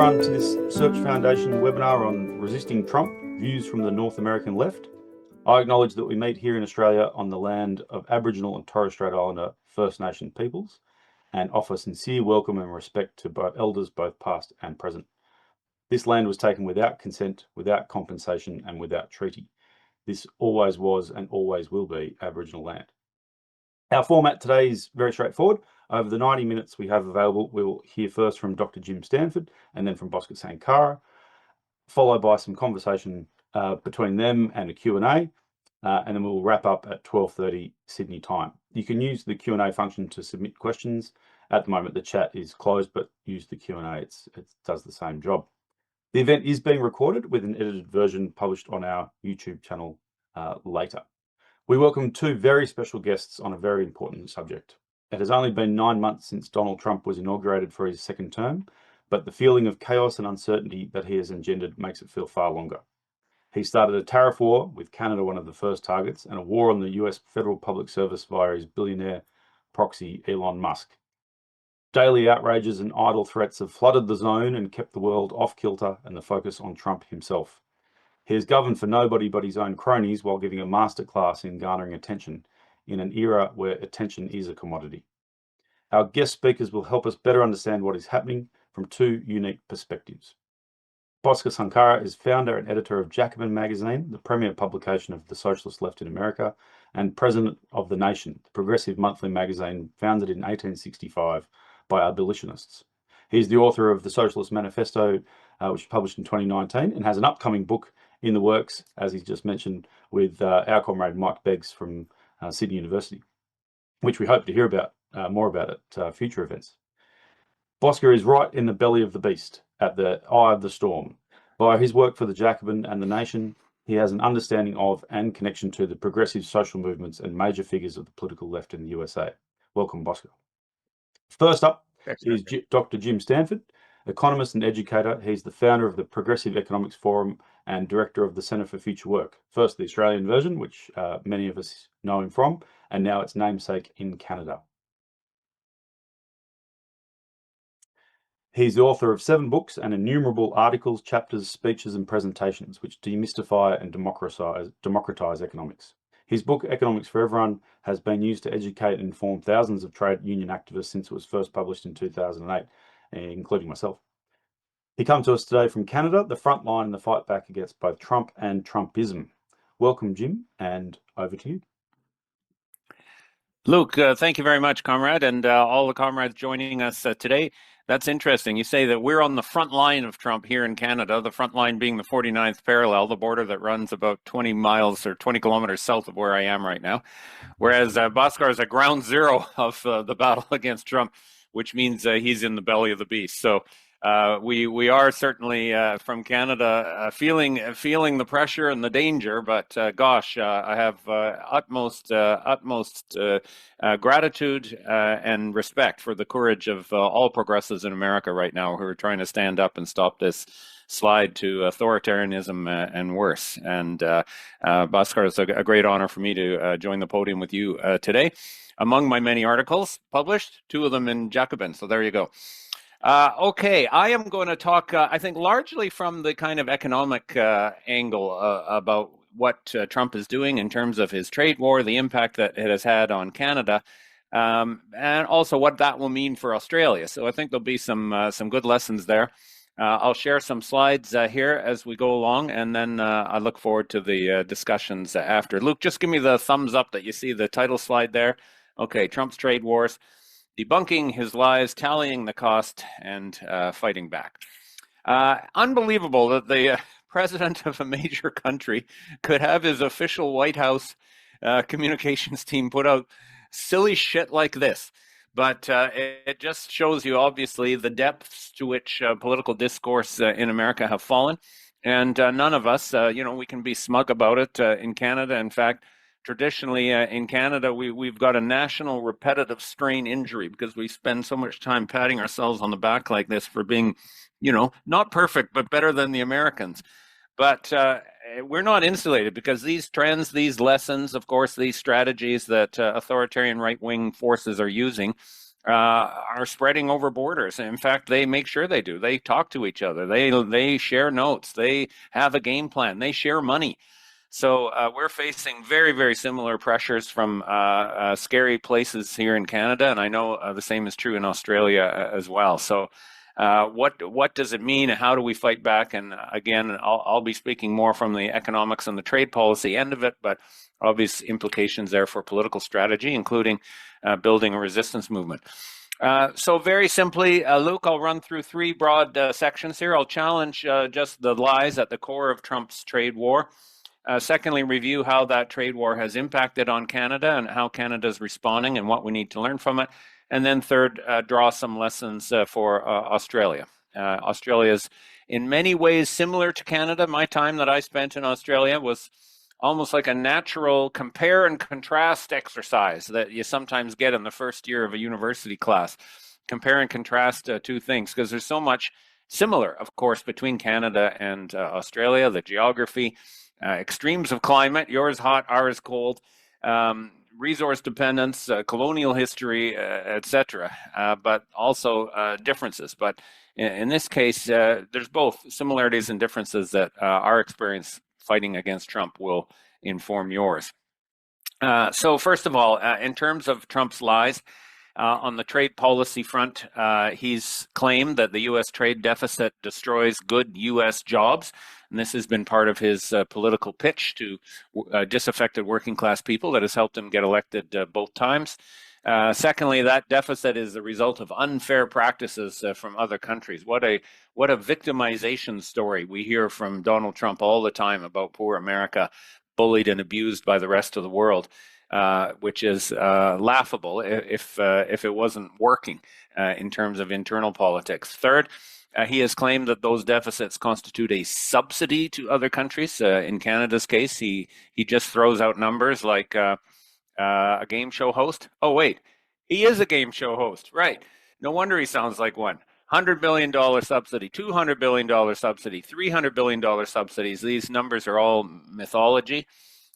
everyone to this Search Foundation webinar on resisting Trump, views from the North American left. I acknowledge that we meet here in Australia on the land of Aboriginal and Torres Strait Islander First Nation peoples and offer sincere welcome and respect to both elders, both past and present. This land was taken without consent, without compensation and without treaty. This always was and always will be Aboriginal land. Our format today is very straightforward. Over the 90 minutes we have available, we'll hear first from Dr. Jim Stanford and then from Bhaskar Sunkara, followed by some conversation between them and a Q&A, and then we'll wrap up at 12:30 Sydney time. You can use the Q&A function to submit questions. At the moment the chat is closed, but use the Q&A, it does the same job. The event is being recorded with an edited version published on our YouTube channel later. We welcome two very special guests on a very important subject. It has only been 9 months since Donald Trump was inaugurated for his second term, but the feeling of chaos and uncertainty that he has engendered makes it feel far longer. He started a tariff war, with Canada one of the first targets, and a war on the US federal public service via his billionaire proxy, Elon Musk. Daily outrages and idle threats have flooded the zone and kept the world off kilter and the focus on Trump himself. He has governed for nobody but his own cronies while giving a masterclass in garnering attention in an era where attention is a commodity. Our guest speakers will help us better understand what is happening from two unique perspectives. Bhaskar Sunkara is founder and editor of Jacobin Magazine, the premier publication of the socialist left in America, and president of The Nation, the progressive monthly magazine founded in 1865 by abolitionists. He is the author of the Socialist Manifesto, which was published in 2019, and has an upcoming book in the works, as he's just mentioned, with our comrade Mike Beggs from Sydney University, which we hope to hear about more about at future events. Bhaskar is right in the belly of the beast, at the eye of the storm. Via his work for the Jacobin and the Nation, he has an understanding of and connection to the progressive social movements and major figures of the political left in the USA. Welcome, Bhaskar. First up is Dr. Jim Stanford, economist and educator. He's the founder of the Progressive Economics Forum and director of the Centre for Future Work. First, the Australian version, which many of us know him from, and now its namesake in Canada. He's the author of 7 books and innumerable articles, chapters, speeches, and presentations which demystify and democratize economics. His book, Economics for Everyone, has been used to educate and inform thousands of trade union activists since it was first published in 2008, including myself. He comes to us today from Canada, the front line in the fight back against both Trump and Trumpism. Welcome, Jim, and over to you. Luke, thank you very much, comrade, and all the comrades joining us today. That's interesting. You say that we're on the front line of Trump here in Canada, the front line being the 49th parallel, the border that runs about 20 miles or 20 kilometers south of where I am right now, whereas Bhaskar is at ground zero of the battle against Trump, which means he's in the belly of the beast. So we are certainly from Canada feeling the pressure and the danger, but gosh, I have utmost gratitude and respect for the courage of all progressives in America right now who are trying to stand up and stop this slide to authoritarianism and worse. And Bhaskar, it's a great honor for me to join the podium with you today. Among my many articles published, 2 of them in Jacobin, so there you go. Okay, I am going to talk, I think, largely from the kind of economic angle about what Trump is doing in terms of his trade war, the impact that it has had on Canada, and also what that will mean for Australia. So I think there'll be some good lessons there. I'll share some slides here as we go along, and then I look forward to the discussions after. Luke, just give me the thumbs up that you see the title slide there. Okay, Trump's trade wars. Debunking his lies, tallying the cost, and fighting back. Unbelievable that the president of a major country could have his official White House communications team put out silly shit like this. But it just shows you, obviously, the depths to which political discourse in America have fallen. And none of us, we can be smug about it in Canada. In fact, traditionally in Canada, we've got a national repetitive strain injury because we spend so much time patting ourselves on the back like this for being, not perfect, but better than the Americans. But we're not insulated because these trends, these lessons, of course, these strategies that authoritarian right-wing forces are using are spreading over borders. In fact, they make sure they do. They talk to each other. They share notes. They have a game plan. They share money. So we're facing very, very similar pressures from scary places here in Canada, and I know the same is true in Australia as well. So what does it mean? How do we fight back? And again, I'll be speaking more from the economics and the trade policy end of it, but obvious implications there for political strategy, including building a resistance movement. So very simply, Luke, I'll run through three broad sections here. I'll challenge just the lies at the core of Trump's trade war. Secondly, review how that trade war has impacted on Canada and how Canada is responding and what we need to learn from it. And then third, draw some lessons for Australia. Australia is in many ways similar to Canada. My time that I spent in Australia was almost like a natural compare and contrast exercise that you sometimes get in the first year of a university class. Compare and contrast two things, because there's so much similar, of course, between Canada and Australia, the geography, extremes of climate, yours hot, ours cold, resource dependence, colonial history, etc., but also differences. But in this case, there's both similarities and differences that our experience fighting against Trump will inform yours. So first of all, in terms of Trump's lies, on the trade policy front, he's claimed that the U.S. trade deficit destroys good U.S. jobs. And this has been part of his political pitch to disaffected working class people that has helped him get elected both times. Secondly, that deficit is the result of unfair practices from other countries. What a victimization story we hear from Donald Trump all the time about poor America, bullied and abused by the rest of the world. Which is laughable if it wasn't working in terms of internal politics. Third, he has claimed that those deficits constitute a subsidy to other countries. In Canada's case, he just throws out numbers like a game show host. Oh, wait, he is a game show host, right? No wonder he sounds like one. $100 billion subsidy, $200 billion subsidy, $300 billion subsidies. These numbers are all mythology.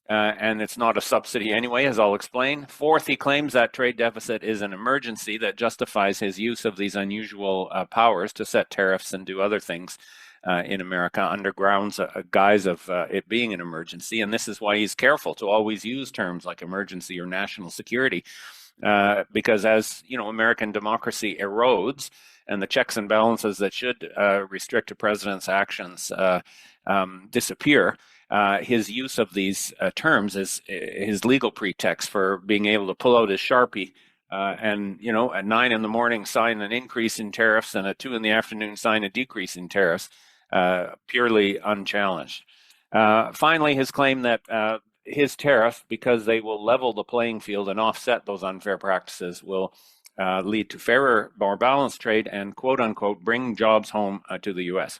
And it's not a subsidy anyway, as I'll explain. Fourth, he claims that trade deficit is an emergency that justifies his use of these unusual powers to set tariffs and do other things in America under grounds, guise of it being an emergency. And this is why he's careful to always use terms like emergency or national security, because as you know, American democracy erodes, and the checks and balances that should restrict a president's actions disappear. His use of these terms is his legal pretext for being able to pull out his Sharpie and, you know, at 9 in the morning sign an increase in tariffs and at 2 in the afternoon sign a decrease in tariffs, purely unchallenged. Finally, his claim that his tariff, because they will level the playing field and offset those unfair practices, will lead to fairer, more balanced trade and, quote unquote, bring jobs home to the U.S.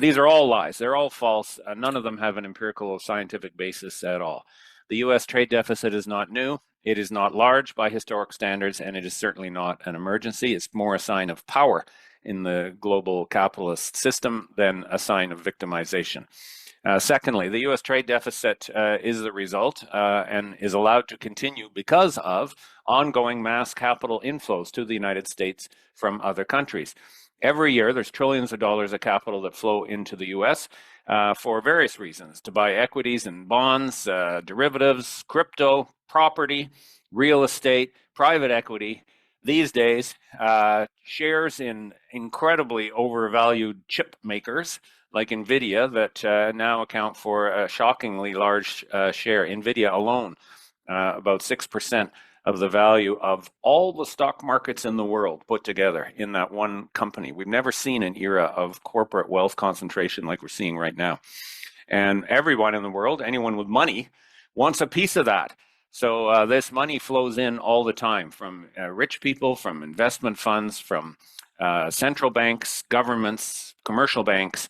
These are all lies. They're all false. None of them have an empirical or scientific basis at all. The U.S. trade deficit is not new. It is not large by historic standards, and it is certainly not an emergency. It's more a sign of power in the global capitalist system than a sign of victimization. Secondly, the U.S. trade deficit is the result and is allowed to continue because of ongoing mass capital inflows to the United States from other countries. Every year, there's trillions of dollars of capital that flow into the U.S. For various reasons, to buy equities and bonds, derivatives, crypto, property, real estate, private equity. These days, shares in incredibly overvalued chip makers like NVIDIA that now account for a shockingly large share. NVIDIA alone, about 6% of the value of all the stock markets in the world put together in that one company. We've never seen an era of corporate wealth concentration like we're seeing right now. And everyone in the world, anyone with money, wants a piece of that. So this money flows in all the time from rich people, from investment funds, from central banks, governments, commercial banks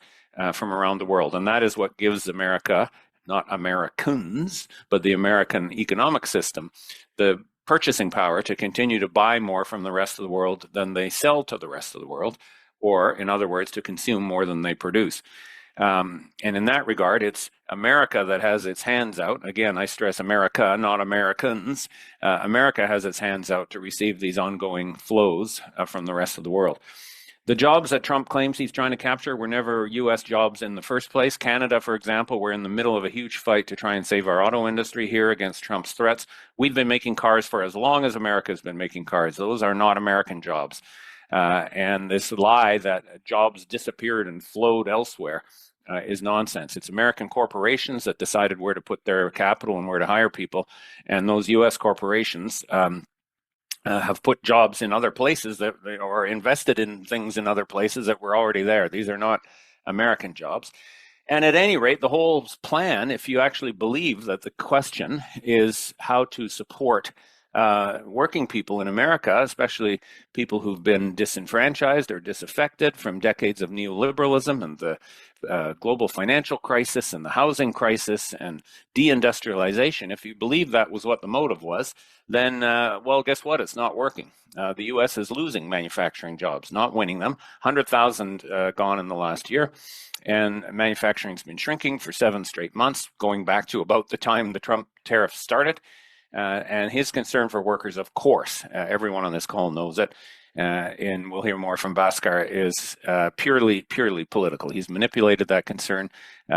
from around the world. And that is what gives America, not Americans, but the American economic system, the purchasing power to continue to buy more from the rest of the world than they sell to the rest of the world, or in other words, to consume more than they produce. And in that regard, it's America that has its hands out. Again, I stress America, not Americans. America has its hands out to receive these ongoing flows from the rest of the world. The jobs that Trump claims he's trying to capture were never U.S. jobs in the first place. Canada, for example, we're in the middle of a huge fight to try and save our auto industry here against Trump's threats. We've been making cars for as long as America's been making cars. Those are not American jobs. And this lie that jobs disappeared and flowed elsewhere is nonsense. It's American corporations that decided where to put their capital and where to hire people. And those U.S. corporations have put jobs in other places that or invested in things in other places that were already there. These are not American jobs. And at any rate, the whole plan, if you actually believe that the question is how to support working people in America, especially people who've been disenfranchised or disaffected from decades of neoliberalism and the global financial crisis and the housing crisis and deindustrialization, if you believe that was what the motive was, then, well, guess what? It's not working. The U.S. is losing manufacturing jobs, not winning them. 100,000 gone in the last year. And manufacturing's been shrinking for 7 straight months, going back to about the time the Trump tariffs started. And his concern for workers, of course, everyone on this call knows it, and we'll hear more from Bhaskar, is purely political. He's manipulated that concern,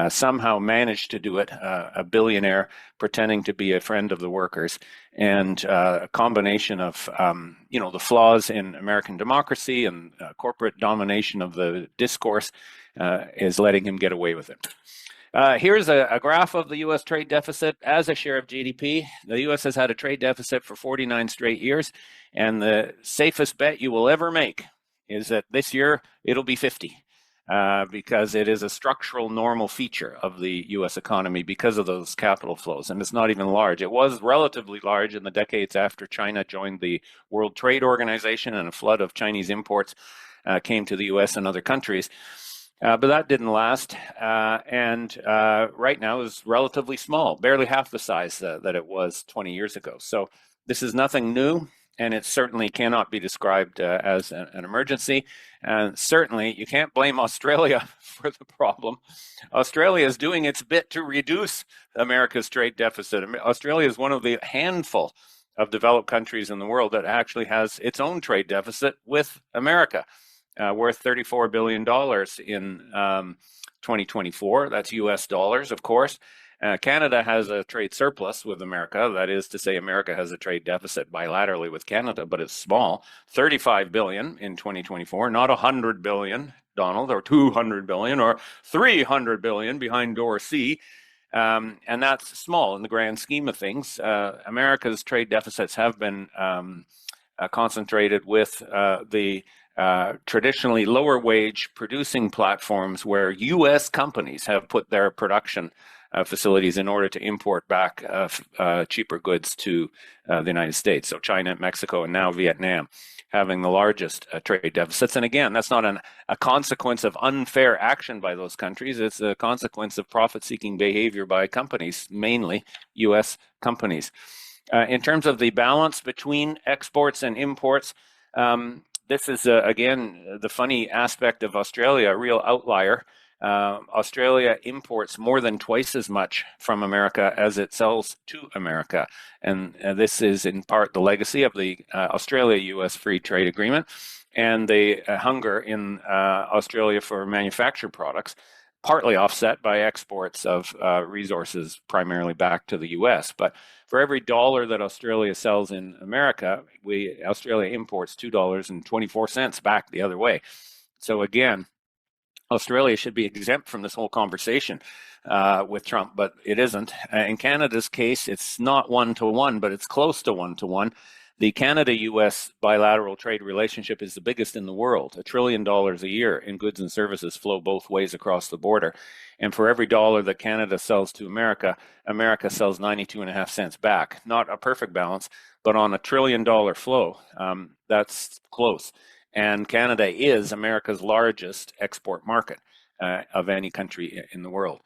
somehow managed to do it, a billionaire pretending to be a friend of the workers, and a combination of, the flaws in American democracy and corporate domination of the discourse is letting him get away with it. Here's a graph of the U.S. trade deficit as a share of GDP. The U.S. has had a trade deficit for 49 straight years, and the safest bet you will ever make is that this year it'll be 50, because it is a structural normal feature of the U.S. economy because of those capital flows, and it's not even large. It was relatively large in the decades after China joined the World Trade Organization and a flood of Chinese imports came to the U.S. and other countries. But that didn't last, and right now is relatively small, barely half the size that it was 20 years ago. So this is nothing new, and it certainly cannot be described as an emergency. And certainly you can't blame Australia for the problem. Australia is doing its bit to reduce America's trade deficit. Australia is one of the handful of developed countries in the world that actually has its own trade deficit with America. Worth $34 billion in 2024. That's US dollars, of course. Canada has a trade surplus with America. That is to say, America has a trade deficit bilaterally with Canada, but it's small. $35 billion in 2024, not $100 billion, Donald, or $200 billion, or $300 billion behind door C. And that's small in the grand scheme of things. America's trade deficits have been concentrated with the traditionally lower wage producing platforms where U.S. companies have put their production facilities in order to import back cheaper goods to the United States. So China, Mexico, and now Vietnam having the largest trade deficits. And again, that's not a consequence of unfair action by those countries. It's a consequence of profit-seeking behavior by companies, mainly U.S. companies. In terms of the balance between exports and imports, this is, again, the funny aspect of Australia, a real outlier. Australia imports more than twice as much from America as it sells to America. And this is in part the legacy of the Australia-US Free Trade Agreement and the hunger in Australia for manufactured products, partly offset by exports of resources primarily back to the US. But for every dollar that Australia sells in America, Australia imports $2.24 back the other way. So again, Australia should be exempt from this whole conversation with Trump, but it isn't. In Canada's case, it's not 1-to-1, but it's close to 1-to-1. The Canada-US bilateral trade relationship is the biggest in the world. $1 trillion a year in goods and services flow both ways across the border. And for every dollar that Canada sells to America, America sells 92.5 cents back. Not a perfect balance, but on $1 trillion flow, that's close. And Canada is America's largest export market of any country in the world.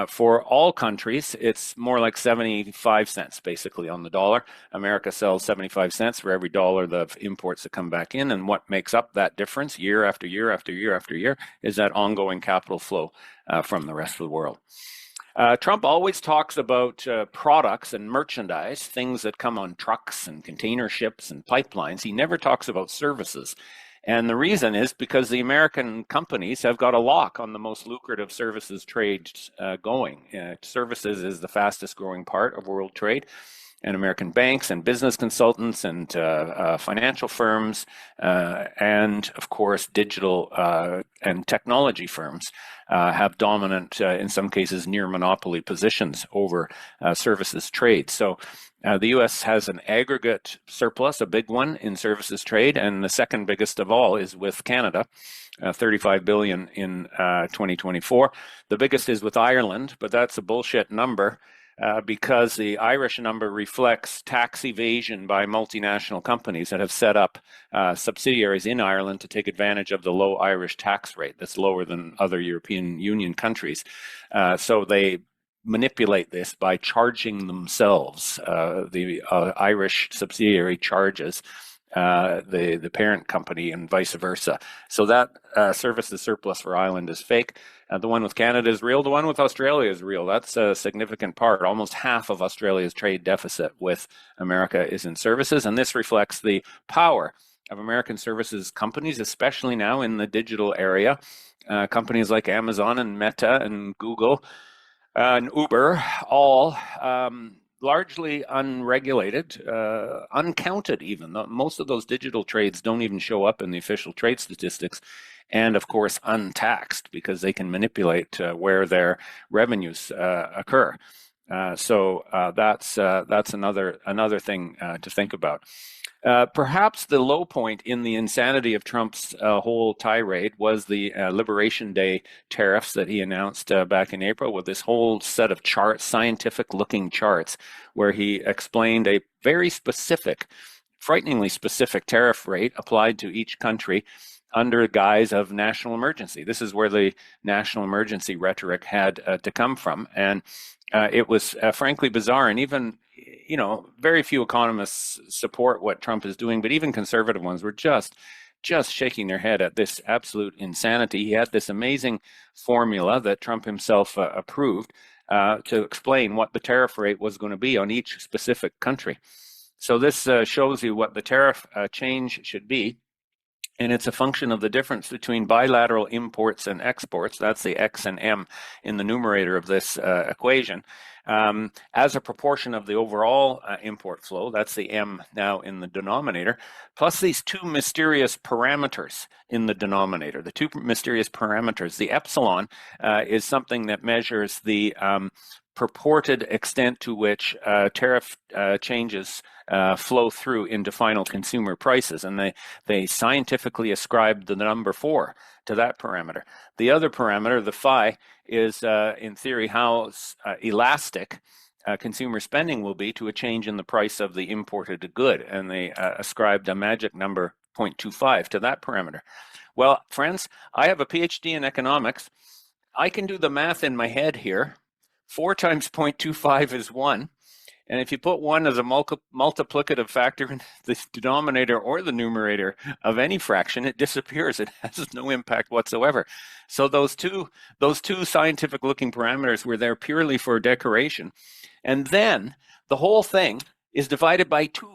For all countries, it's more like 75 cents basically on the dollar. America sells 75 cents for every dollar of imports that come back in. And what makes up that difference year after year after year after year is that ongoing capital flow from the rest of the world. Trump always talks about products and merchandise, things that come on trucks and container ships and pipelines. He never talks about services. And the reason is because the American companies have got a lock on the most lucrative services trade going. Services is the fastest growing part of world trade. And American banks and business consultants and financial firms and, of course, digital and technology firms have dominant, in some cases, near monopoly positions over services trade. So the U.S. has an aggregate surplus, a big one in services trade, and the second biggest of all is with Canada, $35 billion in 2024. The biggest is with Ireland, but that's a bullshit number. Because the Irish number reflects tax evasion by multinational companies that have set up subsidiaries in Ireland to take advantage of the low Irish tax rate that's lower than other European Union countries. So they manipulate this by charging themselves. The Irish subsidiary charges the parent company and vice versa. So that services surplus for Ireland is fake. The one with Canada is real. The one with Australia is real. That's a significant part. Almost half of Australia's trade deficit with America is in services, and this reflects the power of American services companies, especially now in the digital area. Companies like Amazon and Meta and Google and Uber, all largely unregulated, uncounted even. Most of those digital trades don't even show up in the official trade statistics. And of course, untaxed because they can manipulate where their revenues occur. So that's another thing to think about. Perhaps the low point in the insanity of Trump's whole tirade was the Liberation Day tariffs that he announced back in April, with this whole set of charts, scientific-looking charts, where he explained a very specific, frighteningly specific tariff rate applied to each country under guise of national emergency. This is where the national emergency rhetoric had to come from. And it was frankly bizarre. And even, very few economists support what Trump is doing, but even conservative ones were just shaking their head at this absolute insanity. He had this amazing formula that Trump himself approved to explain what the tariff rate was going to be on each specific country. So this shows you what the tariff change should be. And it's a function of the difference between bilateral imports and exports. That's the X and M in the numerator of this equation. As a proportion of the overall import flow, that's the M now in the denominator, plus these two mysterious parameters in the denominator. The two mysterious parameters, the epsilon is something that measures the purported extent to which tariff changes flow through into final consumer prices, and they scientifically ascribed the number 4 to that parameter. The other parameter, the phi, is in theory how elastic consumer spending will be to a change in the price of the imported good, and they ascribed a magic number 0.25 to that parameter. Well, friends, I have a PhD in economics. I can do the math in my head here. 4 times 0.25 is 1. And if you put 1 as a multiplicative factor in the denominator or the numerator of any fraction, it disappears. It has no impact whatsoever. So those two scientific-looking parameters were there purely for decoration. And then the whole thing is divided by 2.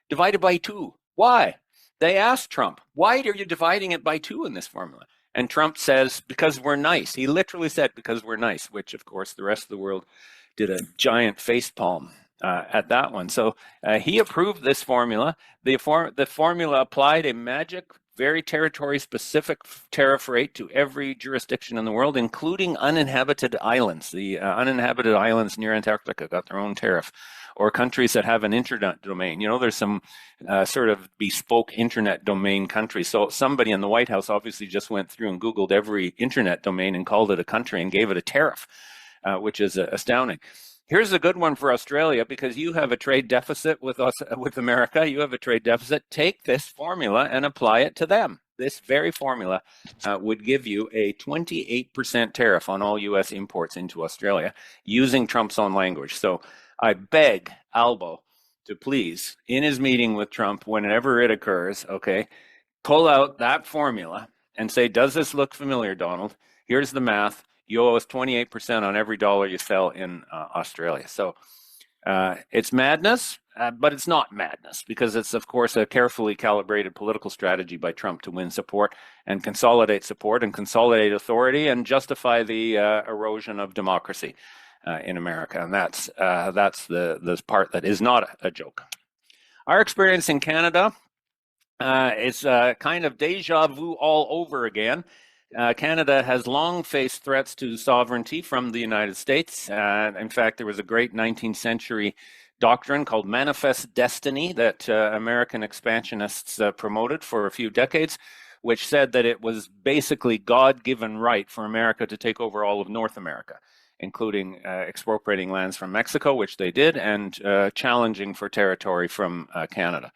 Divided by 2. Why? They asked Trump, why are you dividing it by 2 in this formula? And Trump says, because we're nice. He literally said, because we're nice, which, of course, the rest of the world did a giant facepalm at that one. So he approved this formula. The formula applied a magic, very territory-specific tariff rate to every jurisdiction in the world, including uninhabited islands. The uninhabited islands near Antarctica got their own tariff, or countries that have an internet domain. There's some sort of bespoke internet domain countries. So somebody in the White House obviously just went through and Googled every internet domain and called it a country and gave it a tariff, which is astounding. Here's a good one for Australia, because you have a trade deficit with America. You have a trade deficit. Take this formula and apply it to them. this very formula would give you a 28% tariff on all U.S. imports into Australia using Trump's own language. So I beg Albo to please, in his meeting with Trump, whenever it occurs, okay, pull out that formula and say, does this look familiar, Donald? Here's the math. You owe us 28% on every dollar you sell in Australia. So it's madness, but it's not madness because it's, of course, a carefully calibrated political strategy by Trump to win support and consolidate authority and justify the erosion of democracy in America. And that's the part that is not a joke. Our experience in Canada is kind of deja vu all over again. Canada has long faced threats to sovereignty from the United States. In fact, there was a great 19th century doctrine called manifest destiny that American expansionists promoted for a few decades, which said that it was basically God-given right for America to take over all of North America, including expropriating lands from Mexico, which they did, and challenging for territory from Canada.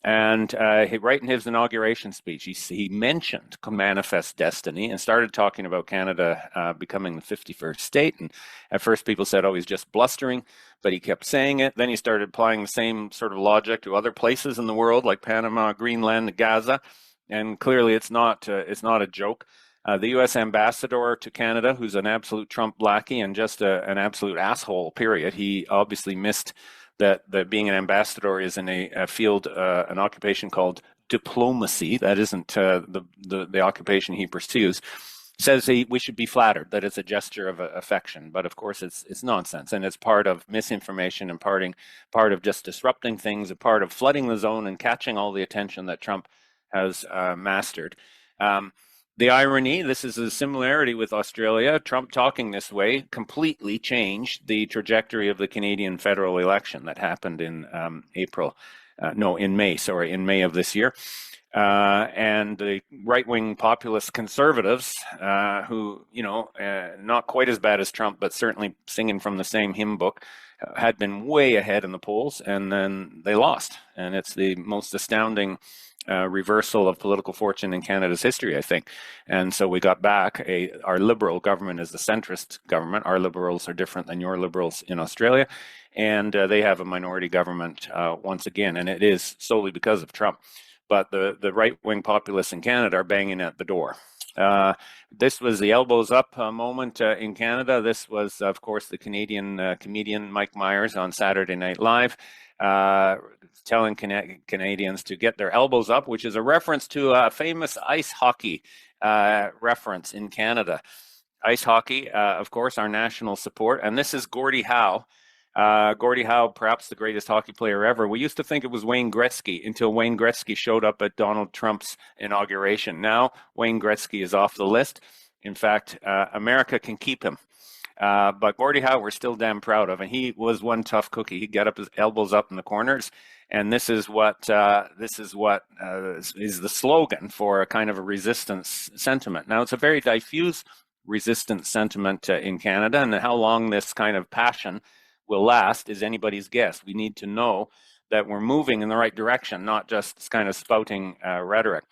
And right in his inauguration speech, he mentioned manifest destiny and started talking about Canada becoming the 51st state. And at first people said, oh, he's just blustering, but he kept saying it. Then he started applying the same sort of logic to other places in the world like Panama, Greenland, Gaza. And clearly it's not a joke. The U.S. ambassador to Canada, who's an absolute Trump lackey and just an absolute asshole, period. He obviously missed that being an ambassador is in a field, an occupation called diplomacy. That isn't the occupation he pursues. Says we should be flattered that it's a gesture of affection, but of course it's nonsense, and it's part of misinformation and part of just disrupting things, a part of flooding the zone and catching all the attention that Trump has mastered. The irony, this is a similarity with Australia. Trump talking this way completely changed the trajectory of the Canadian federal election that happened in May of this year. And the right-wing populist conservatives, who, not quite as bad as Trump, but certainly singing from the same hymn book, had been way ahead in the polls, and then they lost. And it's the most astounding reversal of political fortune in Canada's history, I think. And so we got back. Our Liberal government is the centrist government. Our Liberals are different than your Liberals in Australia. And they have a minority government once again. And it is solely because of Trump. But the right-wing populists in Canada are banging at the door. This was the elbows up moment in Canada. This was, of course, the Canadian comedian Mike Myers on Saturday Night Live, telling Canadians to get their elbows up, which is a reference to a famous ice hockey reference in Canada. Ice hockey, of course, our national sport. And this is Gordie Howe. Gordie Howe, perhaps the greatest hockey player ever. We used to think it was Wayne Gretzky until Wayne Gretzky showed up at Donald Trump's inauguration. Now, Wayne Gretzky is off the list. In fact, America can keep him. But Gordie Howe, we're still damn proud of, and he was one tough cookie. He'd get up his elbows up in the corners, and this is what is the slogan for a kind of a resistance sentiment. Now, it's a very diffuse resistance sentiment in Canada, and how long this kind of passion will last is anybody's guess. We need to know that we're moving in the right direction, not just kind of spouting rhetoric.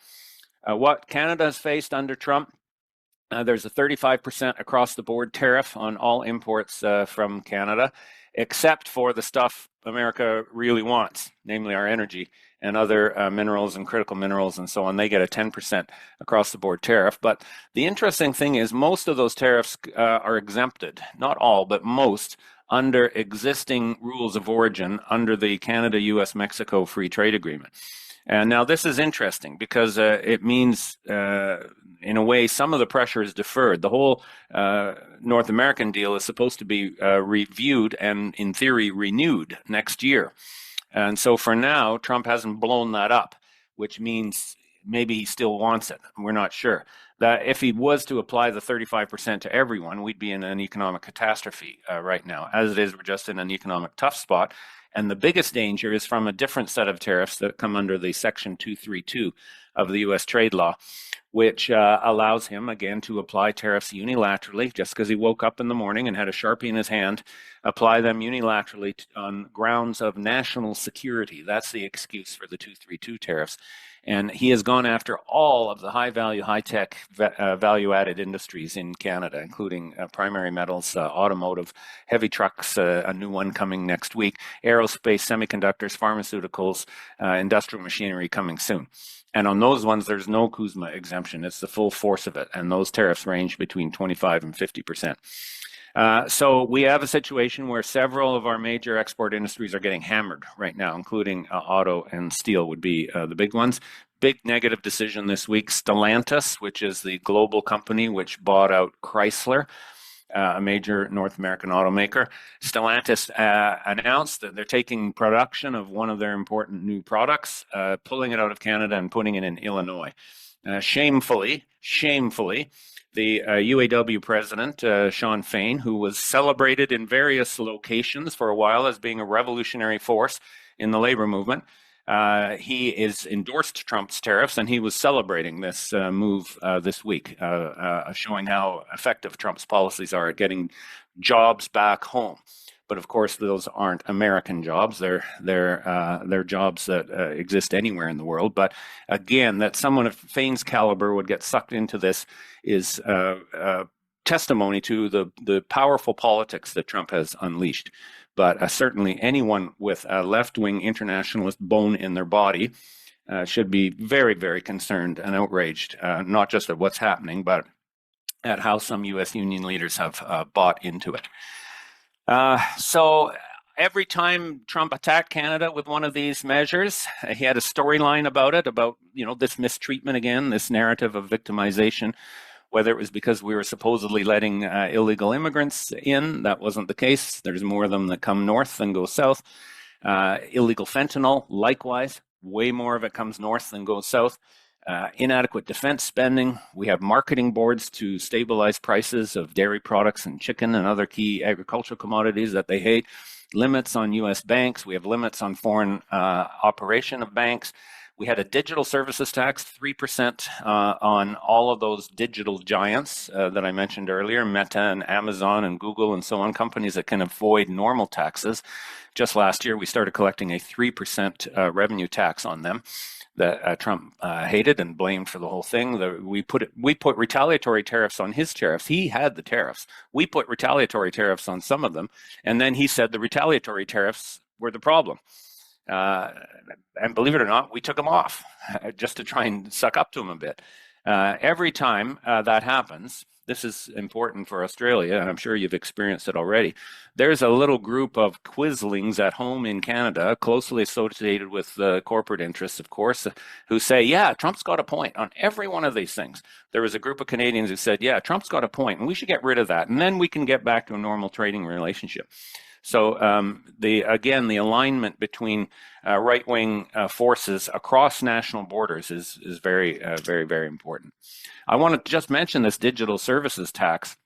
What Canada has faced under Trump, there's a 35% across the board tariff on all imports from Canada, except for the stuff America really wants, namely our energy and other minerals and critical minerals and so on. They get a 10% across the board tariff. But the interesting thing is most of those tariffs are exempted, not all, but most, under existing rules of origin under the Canada-US-Mexico Free Trade Agreement. And now this is interesting because it means, in a way, some of the pressure is deferred. The whole North American deal is supposed to be reviewed and, in theory, renewed next year. And so for now, Trump hasn't blown that up, which means maybe he still wants it. We're not sure. That if he was to apply the 35% to everyone, we'd be in an economic catastrophe right now. As it is, we're just in an economic tough spot. And the biggest danger is from a different set of tariffs that come under the Section 232 of the U.S. trade law, which allows him, again, to apply tariffs unilaterally, just because he woke up in the morning and had a Sharpie in his hand, apply them unilaterally on grounds of national security. That's the excuse for the 232 tariffs. And he has gone after all of the high-value, high-tech, value-added industries in Canada, including primary metals, automotive, heavy trucks, a new one coming next week, aerospace, semiconductors, pharmaceuticals, industrial machinery coming soon. And on those ones, there's no CUSMA exemption. It's the full force of it. And those tariffs range between 25 and 50%. So we have a situation where several of our major export industries are getting hammered right now, including auto and steel would be the big ones. Big negative decision this week, Stellantis, which is the global company which bought out Chrysler, a major North American automaker. Stellantis announced that they're taking production of one of their important new products, pulling it out of Canada and putting it in Illinois. Shamefully, the UAW president, Sean Fain, who was celebrated in various locations for a while as being a revolutionary force in the labor movement, he is endorsed Trump's tariffs, and he was celebrating this move this week, showing how effective Trump's policies are at getting jobs back home. But of course, those aren't American jobs. They're jobs that exist anywhere in the world. But again, that someone of Fain's caliber would get sucked into this is testimony to the powerful politics that Trump has unleashed. But certainly anyone with a left-wing internationalist bone in their body should be very, very concerned and outraged, not just at what's happening, but at how some U.S. union leaders have bought into it. So every time Trump attacked Canada with one of these measures, he had a storyline about it, about, this mistreatment again, this narrative of victimization, whether it was because we were supposedly letting illegal immigrants in. That wasn't the case. There's more of them that come north than go south. Illegal fentanyl, likewise, way more of it comes north than goes south. Inadequate defense spending. We have marketing boards to stabilize prices of dairy products and chicken and other key agricultural commodities that they hate. Limits on U.S. banks. We have limits on foreign operation of banks. We had a digital services tax, 3% on all of those digital giants that I mentioned earlier, Meta and Amazon and Google and so on, companies that can avoid normal taxes. Just last year, we started collecting a 3% revenue tax on them that Trump hated and blamed for the whole thing. We put retaliatory tariffs on his tariffs. He had the tariffs. We put retaliatory tariffs on some of them, and then he said the retaliatory tariffs were the problem. And believe it or not, we took them off just to try and suck up to him a bit. Every time that happens, this is important for Australia, and I'm sure you've experienced it already. There's a little group of quislings at home in Canada, closely associated with the corporate interests, of course, who say, yeah, Trump's got a point on every one of these things. There was a group of Canadians who said, yeah, Trump's got a point, and we should get rid of that, and then we can get back to a normal trading relationship. So the alignment between right-wing forces across national borders is very, very, very important. I want to just mention this digital services tax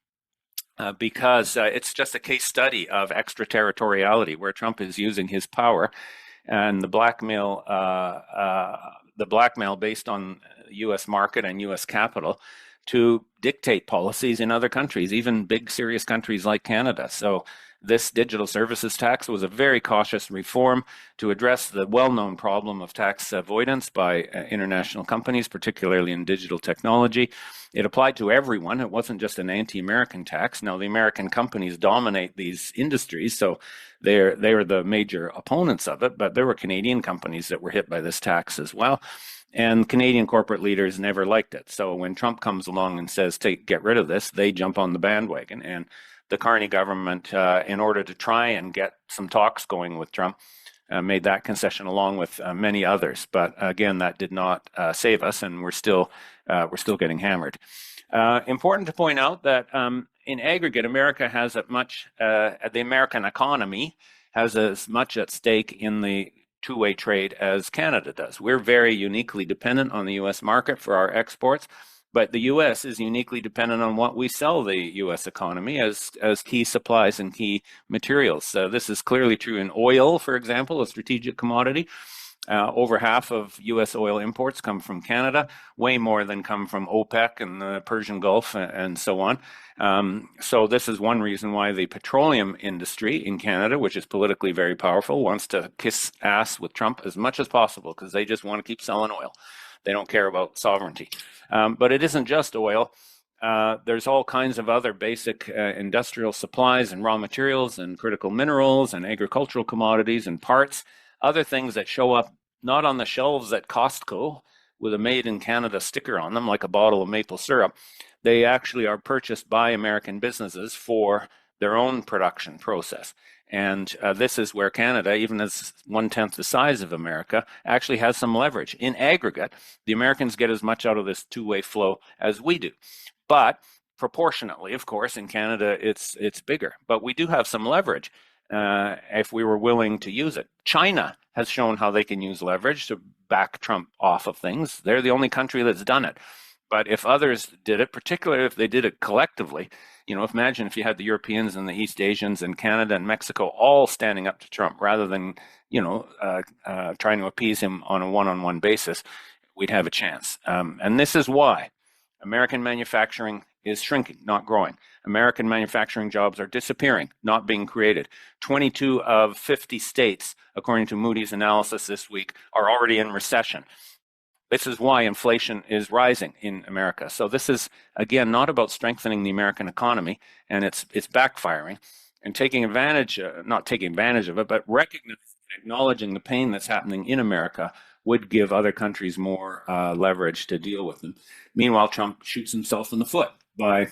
because it's just a case study of extraterritoriality, where Trump is using his power and the blackmail based on U.S. market and U.S. capital to dictate policies in other countries, even big, serious countries like Canada. So this digital services tax was a very cautious reform to address the well-known problem of tax avoidance by international companies, particularly in digital technology. It applied to everyone. It wasn't just an anti-American tax. Now, the American companies dominate these industries, so they're the major opponents of it, but there were Canadian companies that were hit by this tax as well. And Canadian corporate leaders never liked it. So when Trump comes along and says, get rid of this, they jump on the bandwagon. And the Carney government, in order to try and get some talks going with Trump, made that concession along with many others. But again, that did not save us, and we're still getting hammered. Important to point out that in aggregate, America has the American economy has as much at stake in the two-way trade as Canada does. We're very uniquely dependent on the U.S. market for our exports, but the U.S. is uniquely dependent on what we sell the U.S. economy as key supplies and key materials. So this is clearly true in oil, for example, a strategic commodity. Over half of U.S. oil imports come from Canada, way more than come from OPEC and the Persian Gulf and so on. So this is one reason why the petroleum industry in Canada, which is politically very powerful, wants to kiss ass with Trump as much as possible, because they just want to keep selling oil. They don't care about sovereignty. But it isn't just oil. There's all kinds of other basic industrial supplies and raw materials and critical minerals and agricultural commodities and parts, other things that show up not on the shelves at Costco with a made in Canada sticker on them, like a bottle of maple syrup. They actually are purchased by American businesses for their own production process. And this is where Canada, even as 1/10 the size of America, actually has some leverage. In aggregate, the Americans get as much out of this two-way flow as we do. But proportionately, of course, in Canada, it's bigger. But we do have some leverage if we were willing to use it. China has shown how they can use leverage to back Trump off of things. They're the only country that's done it. But if others did it, particularly if they did it collectively, imagine if you had the Europeans and the East Asians and Canada and Mexico all standing up to Trump rather than, trying to appease him on a one-on-one basis, we'd have a chance. And this is why American manufacturing is shrinking, not growing. American manufacturing jobs are disappearing, not being created. 22 of 50 states, according to Moody's analysis this week, are already in recession. This is why inflation is rising in America. So this is, again, not about strengthening the American economy, and it's backfiring. And taking advantage, not taking advantage of it, but recognizing, acknowledging the pain that's happening in America would give other countries more leverage to deal with them. Meanwhile, Trump shoots himself in the foot by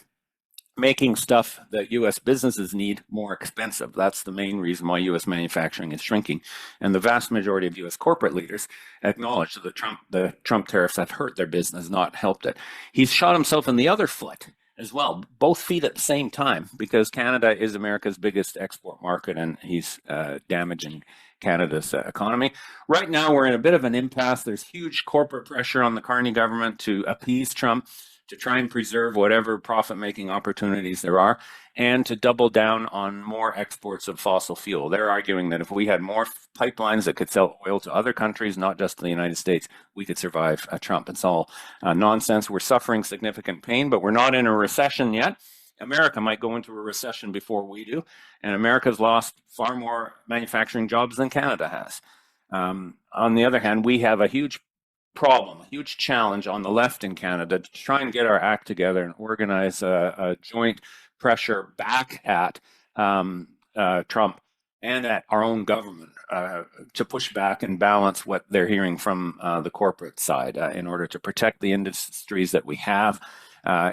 making stuff that U.S. businesses need more expensive. That's the main reason why U.S. manufacturing is shrinking. And the vast majority of U.S. corporate leaders acknowledge that the Trump tariffs have hurt their business, not helped it. He's shot himself in the other foot as well, both feet at the same time, because Canada is America's biggest export market, and he's damaging Canada's economy. Right now, we're in a bit of an impasse. There's huge corporate pressure on the Carney government to appease Trump, to try and preserve whatever profit-making opportunities there are, and to double down on more exports of fossil fuel. They're arguing that if we had more pipelines that could sell oil to other countries, not just the United States, we could survive Trump. It's all nonsense. We're suffering significant pain, but we're not in a recession yet. America might go into a recession before we do, and America's lost far more manufacturing jobs than Canada has. On the other hand, we have a huge problem, a huge challenge on the left in Canada to try and get our act together and organize a joint pressure back at Trump and at our own government to push back and balance what they're hearing from the corporate side in order to protect the industries that we have,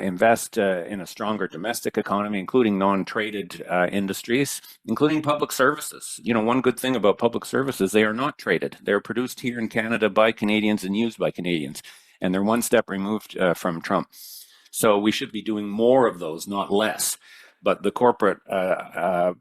invest in a stronger domestic economy, including non-traded industries, including public services. One good thing about public services, they are not traded. They're produced here in Canada by Canadians and used by Canadians, and they're one step removed from Trump. So we should be doing more of those, not less. But the corporate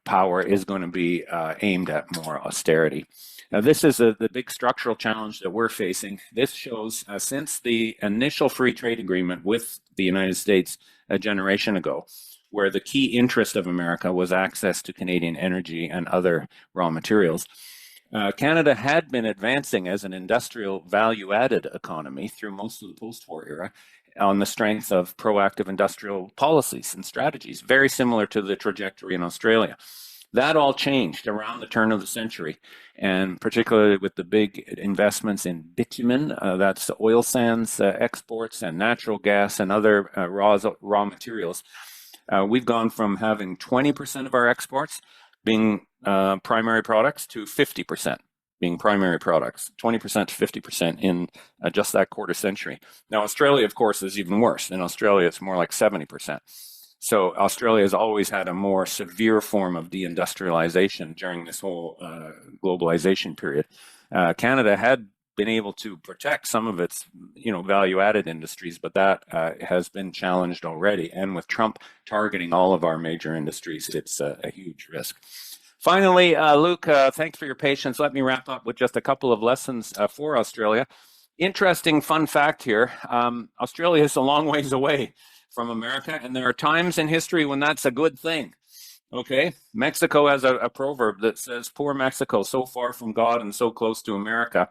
power is going to be aimed at more austerity. Now, this is the big structural challenge that we're facing. This shows since the initial free trade agreement with the United States a generation ago, where the key interest of America was access to Canadian energy and other raw materials, Canada had been advancing as an industrial value-added economy through most of the post-war era on the strength of proactive industrial policies and strategies, very similar to the trajectory in Australia. That all changed around the turn of the century, and particularly with the big investments in bitumen, that's oil sands exports, and natural gas and other raw materials. We've gone from having 20% of our exports being primary products to 50% being primary products, 20% to 50% in just that quarter century. Now, Australia, of course, is even worse. In Australia, it's more like 70%. So Australia has always had a more severe form of deindustrialization during this whole globalization period. Canada had been able to protect some of its, value-added industries, but that has been challenged already. And with Trump targeting all of our major industries, it's a huge risk. Finally, Luke, thanks for your patience. Let me wrap up with just a couple of lessons for Australia. Interesting fun fact here. Australia is a long ways away from America, and there are times in history when that's a good thing. Okay, Mexico has a proverb that says, "Poor Mexico, so far from God and so close to America."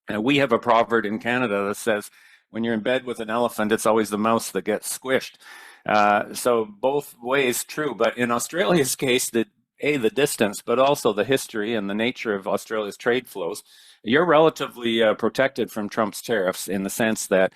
And we have a proverb in Canada that says, "When you're in bed with an elephant, it's always the mouse that gets squished." So both ways true, but in Australia's case, the the distance, but also the history and the nature of Australia's trade flows, you're relatively protected from Trump's tariffs in the sense that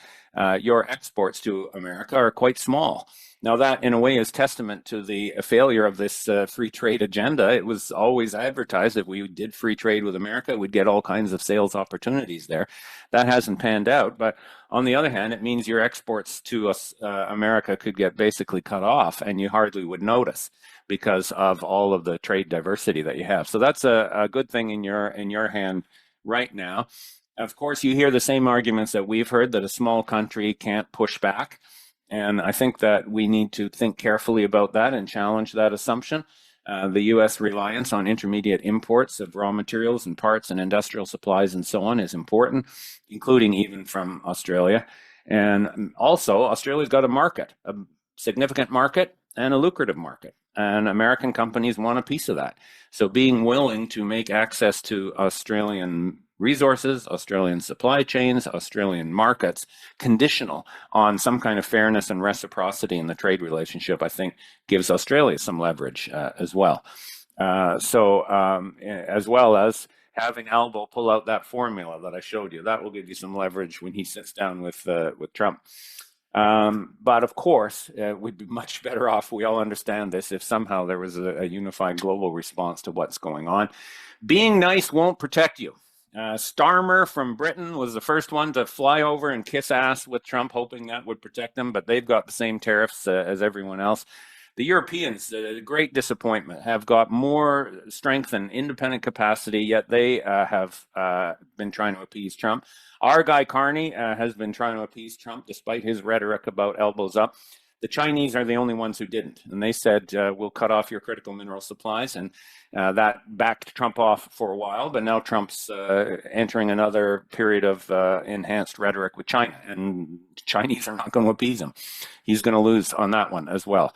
your exports to America are quite small. Now, that in a way is testament to the failure of this free trade agenda. It was always advertised that we did free trade with America, we'd get all kinds of sales opportunities there. That hasn't panned out. But on the other hand, it means your exports to America could get basically cut off, and you hardly would notice because of all of the trade diversity that you have. So that's a good thing in your hand right now. Of course, you hear the same arguments that we've heard, that a small country can't push back. And I think that we need to think carefully about that and challenge that assumption. The U.S. reliance on intermediate imports of raw materials and parts and industrial supplies and so on is important, including even from Australia. And also, Australia's got a market, a significant market and a lucrative market. And American companies want a piece of that. So being willing to make access to Australian resources, Australian supply chains, Australian markets, conditional on some kind of fairness and reciprocity in the trade relationship, I think gives Australia some leverage as well. As well as having Albo pull out that formula that I showed you, that will give you some leverage when he sits down with Trump. But of course, we'd be much better off, we all understand this, if somehow there was a unified global response to what's going on. Being nice won't protect you. Starmer from Britain was the first one to fly over and kiss ass with Trump, hoping that would protect them, but they've got the same tariffs as everyone else. The Europeans, great disappointment, have got more strength and independent capacity, yet they have been trying to appease Trump. Our guy Carney has been trying to appease Trump despite his rhetoric about elbows up. The Chinese are the only ones who didn't. And they said, we'll cut off your critical mineral supplies. And that backed Trump off for a while. But now Trump's entering another period of enhanced rhetoric with China. And Chinese are not going to appease him. He's going to lose on that one as well.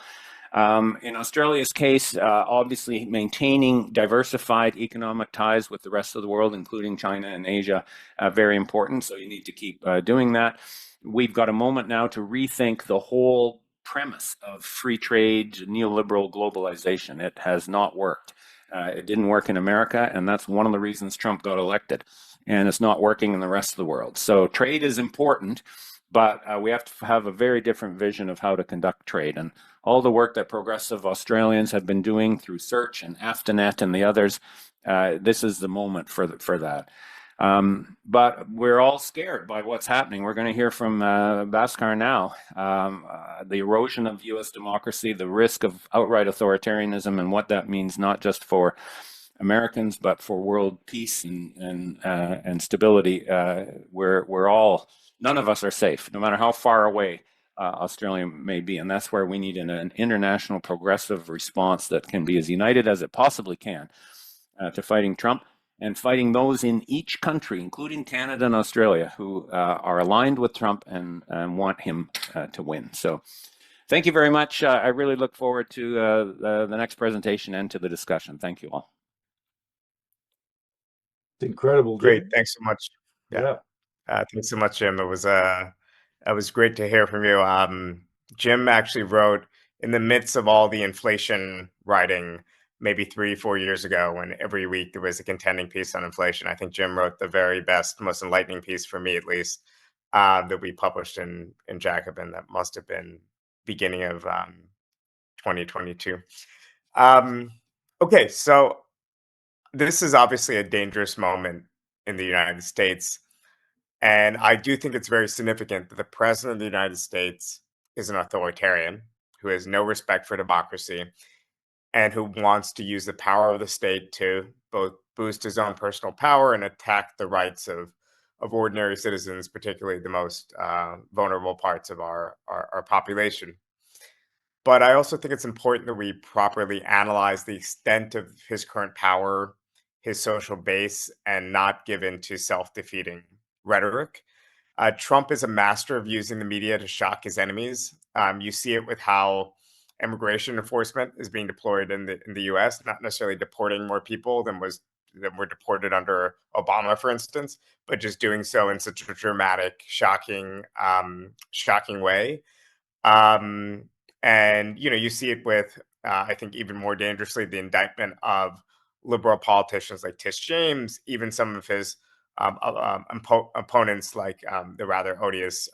In Australia's case, obviously maintaining diversified economic ties with the rest of the world, including China and Asia, very important. So you need to keep doing that. We've got a moment now to rethink the whole premise of free trade, neoliberal globalization. It has not worked. It didn't work in America, and that's one of the reasons Trump got elected. And it's not working in the rest of the world. So trade is important, but we have to have a very different vision of how to conduct trade. And all the work that progressive Australians have been doing through Search and AFTANET and the others, this is the moment for that. But we're all scared by what's happening. We're going to hear from Bhaskar now. The erosion of U.S. democracy, the risk of outright authoritarianism, and what that means not just for Americans but for world peace and stability. We're all, none of us are safe, no matter how far away Australia may be, and that's where we need an international progressive response that can be as united as it possibly can to fighting Trump and fighting those in each country, including Canada and Australia, who are aligned with Trump and want him to win. So thank you very much. I really look forward to the next presentation and to the discussion. Thank you all. It's incredible. Great. Jim. Thanks so much. Yeah. Thanks so much, Jim. It was great to hear from you. Jim actually wrote in the midst of all the inflation writing maybe 3-4 years ago, when every week there was a contending piece on inflation. I think Jim wrote the very best, most enlightening piece for me, at least, that we published in Jacobin. That must have been beginning of 2022. Okay, so this is obviously a dangerous moment in the United States. And I do think it's very significant that the president of the United States is an authoritarian who has no respect for democracy and who wants to use the power of the state to both boost his own personal power and attack the rights of ordinary citizens, particularly the most vulnerable parts of our population. But I also think it's important that we properly analyze the extent of his current power, his social base, and not give in to self-defeating rhetoric. Trump is a master of using the media to shock his enemies. You see it with how immigration enforcement is being deployed in the U.S., not necessarily deporting more people than were deported under Obama, for instance, but just doing so in such a dramatic, shocking way. And you see it with I think even more dangerously, the indictment of liberal politicians like Tish James, even some of his opponents like the rather odious,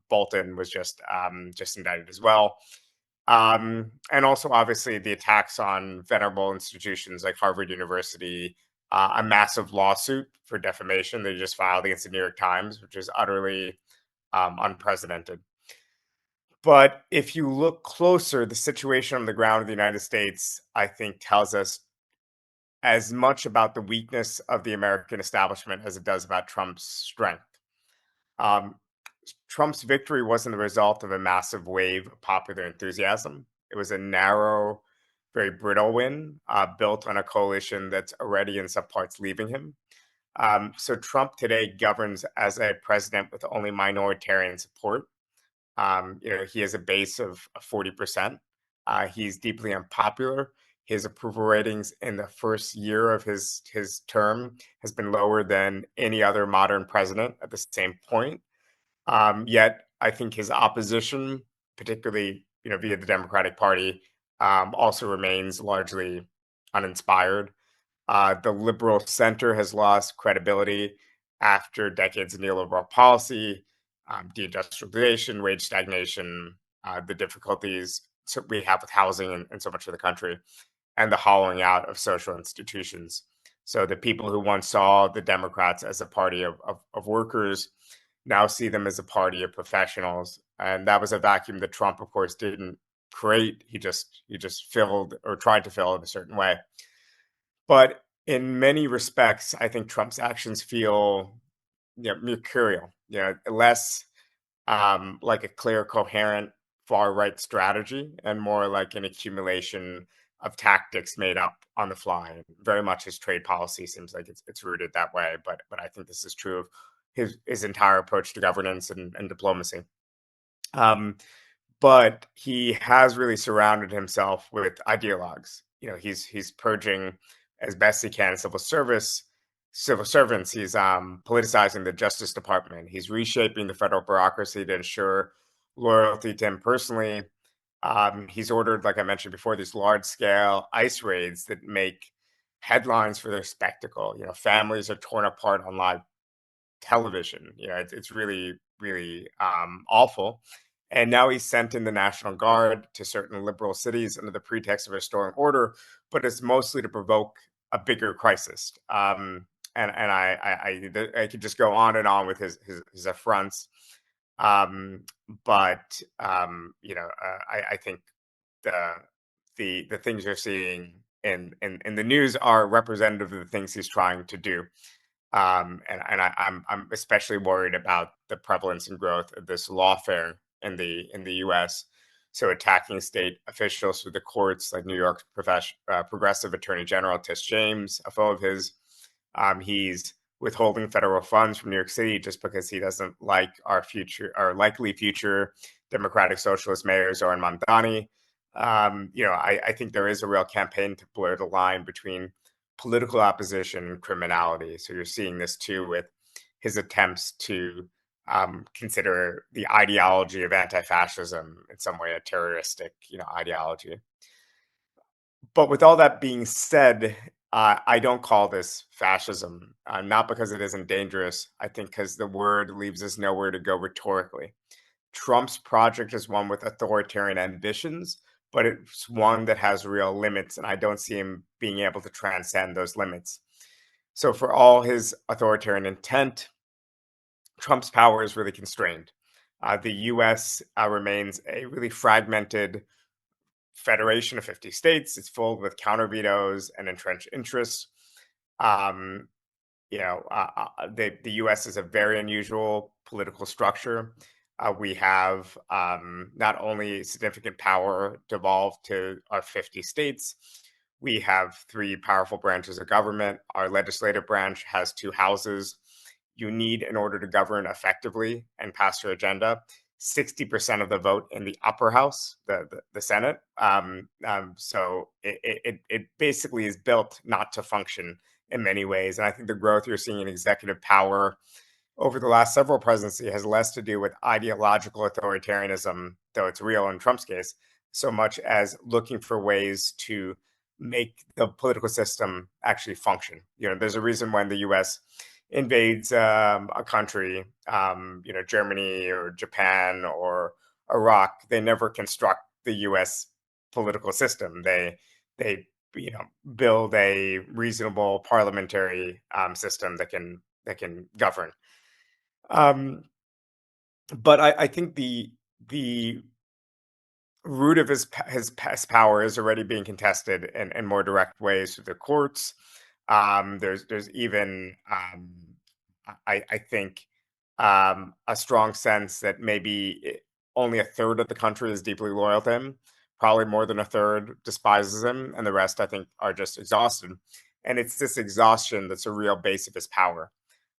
Bolton was just indicted as well. And also, obviously, the attacks on venerable institutions like Harvard University, a massive lawsuit for defamation they just filed against the New York Times, which is utterly unprecedented. But if you look closer, the situation on the ground in the United States, I think, tells us as much about the weakness of the American establishment as it does about Trump's strength. Um, Trump's victory wasn't the result of a massive wave of popular enthusiasm. It was a narrow, very brittle win built on a coalition that's already in some parts leaving him. So Trump today governs as a president with only minoritarian support. He has a base of 40%. He's deeply unpopular. His approval ratings in the first year of his term has been lower than any other modern president at the same point. Yet, I think his opposition, particularly via the Democratic Party, also remains largely uninspired. The liberal center has lost credibility after decades of neoliberal policy, deindustrialization, wage stagnation, the difficulties we have with housing in so much of the country, and the hollowing out of social institutions. So the people who once saw the Democrats as a party of workers now see them as a party of professionals. And that was a vacuum that Trump, of course, didn't create. He just filled, or tried to fill, in a certain way. But in many respects, I think Trump's actions feel mercurial, less like a clear, coherent far right strategy, and more like an accumulation of tactics made up on the fly. Very much his trade policy seems like it's rooted that way. But I think this is true of his entire approach to governance and diplomacy. But he has really surrounded himself with ideologues. He's purging as best he can civil servants. He's politicizing the Justice Department. He's reshaping the federal bureaucracy to ensure loyalty to him personally. He's ordered, like I mentioned before, these large-scale ICE raids that make headlines for their spectacle. Families are torn apart on live television. It's really, really awful. And now he's sent in the National Guard to certain liberal cities under the pretext of restoring order, but it's mostly to provoke a bigger crisis. And I could just go on and on with his affronts. I think the things you're seeing in the news are representative of the things he's trying to do. I'm especially worried about the prevalence and growth of this lawfare in the U.S. So attacking state officials through the courts, like New York's progressive Attorney General Tish James, a foe of his. He's withholding federal funds from New York City just because he doesn't like our likely future democratic socialist mayor Zoran Mamdani. I think there is a real campaign to blur the line between political opposition and criminality. So you're seeing this too with his attempts to consider the ideology of anti-fascism in some way a terroristic, ideology. But with all that being said, I don't call this fascism, not because it isn't dangerous. I think because the word leaves us nowhere to go rhetorically. Trump's project is one with authoritarian ambitions, but it's one that has real limits, and I don't see him being able to transcend those limits. So for all his authoritarian intent, Trump's power is really constrained. The U.S. Remains a really fragmented federation of 50 states. It's filled with counter vetoes and entrenched interests. The U.S. is a very unusual political structure. We have not only significant power devolved to our 50 states, we have three powerful branches of government. Our legislative branch has two houses. You need, in order to govern effectively and pass your agenda, 60% of the vote in the upper house, the Senate. So it basically is built not to function in many ways. And I think the growth you're seeing in executive power over the last several presidencies has less to do with ideological authoritarianism, though it's real in Trump's case, so much as looking for ways to make the political system actually function. There's a reason when the U.S. invades a country, Germany or Japan or Iraq, they never construct the U.S. political system. They build a reasonable parliamentary system that can govern. But I think the root of his past power is already being contested in more direct ways through the courts. There's even I think a strong sense that maybe only a third of the country is deeply loyal to him. Probably more than a third despises him, and the rest, I think, are just exhausted. And it's this exhaustion that's a real base of his power.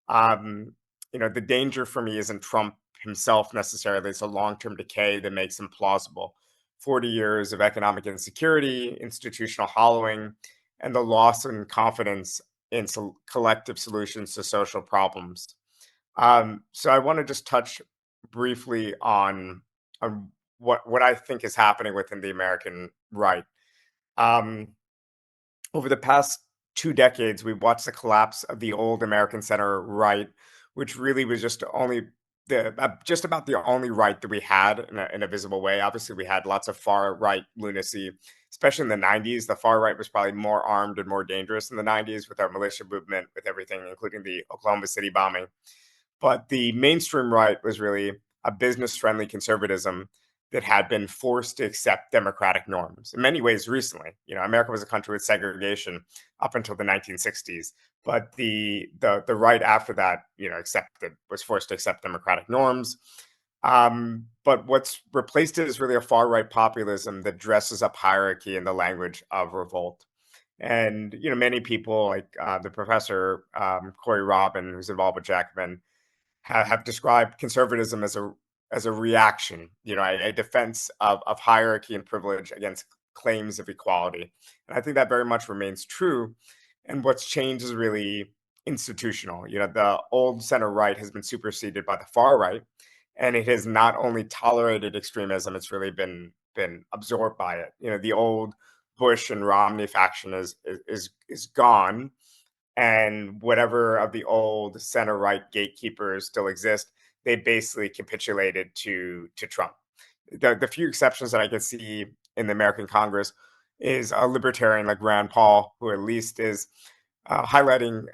Um, the danger for me isn't Trump himself necessarily. It's a long-term decay that makes him plausible. 40 years of economic insecurity, institutional hollowing, and the loss in confidence in collective solutions to social problems. So I want to just touch briefly on what I think is happening within the American right. Um, Over the past 2 decades, we've watched the collapse of the old American center right, which really was just about the only right that we had in a visible way. Obviously, we had lots of far right lunacy, especially in the 90s. The far right was probably more armed and more dangerous in the 90s with our militia movement, with everything, including the Oklahoma City bombing. But the mainstream right was really a business friendly conservatism that had been forced to accept democratic norms in many ways recently. America was a country with segregation up until the 1960s, but the right after that, was forced to accept democratic norms. But what's replaced it is really a far right populism that dresses up hierarchy in the language of revolt. And many people like the professor Corey Robin, who's involved with Jacobin, have described conservatism as a reaction, a defense of hierarchy and privilege against claims of equality. And I think that very much remains true. And what's changed is really institutional. The old center right has been superseded by the far right, and it has not only tolerated extremism, it's really been absorbed by it. The old Bush and Romney faction is gone, and whatever of the old center right gatekeepers still exist, they basically capitulated to Trump. The few exceptions that I can see in the American Congress is a libertarian like Rand Paul, who at least is highlighting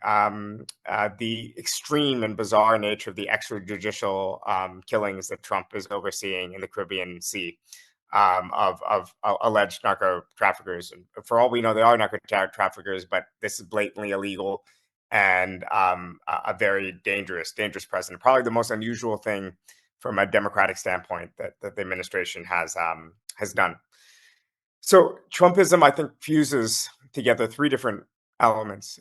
the extreme and bizarre nature of the extrajudicial killings that Trump is overseeing in the Caribbean Sea. Of alleged narco traffickers. And for all we know, they are narco traffickers, but this is blatantly illegal and a very dangerous president. Probably the most unusual thing from a democratic standpoint that the administration has done. So Trumpism, I think, fuses together three different elements.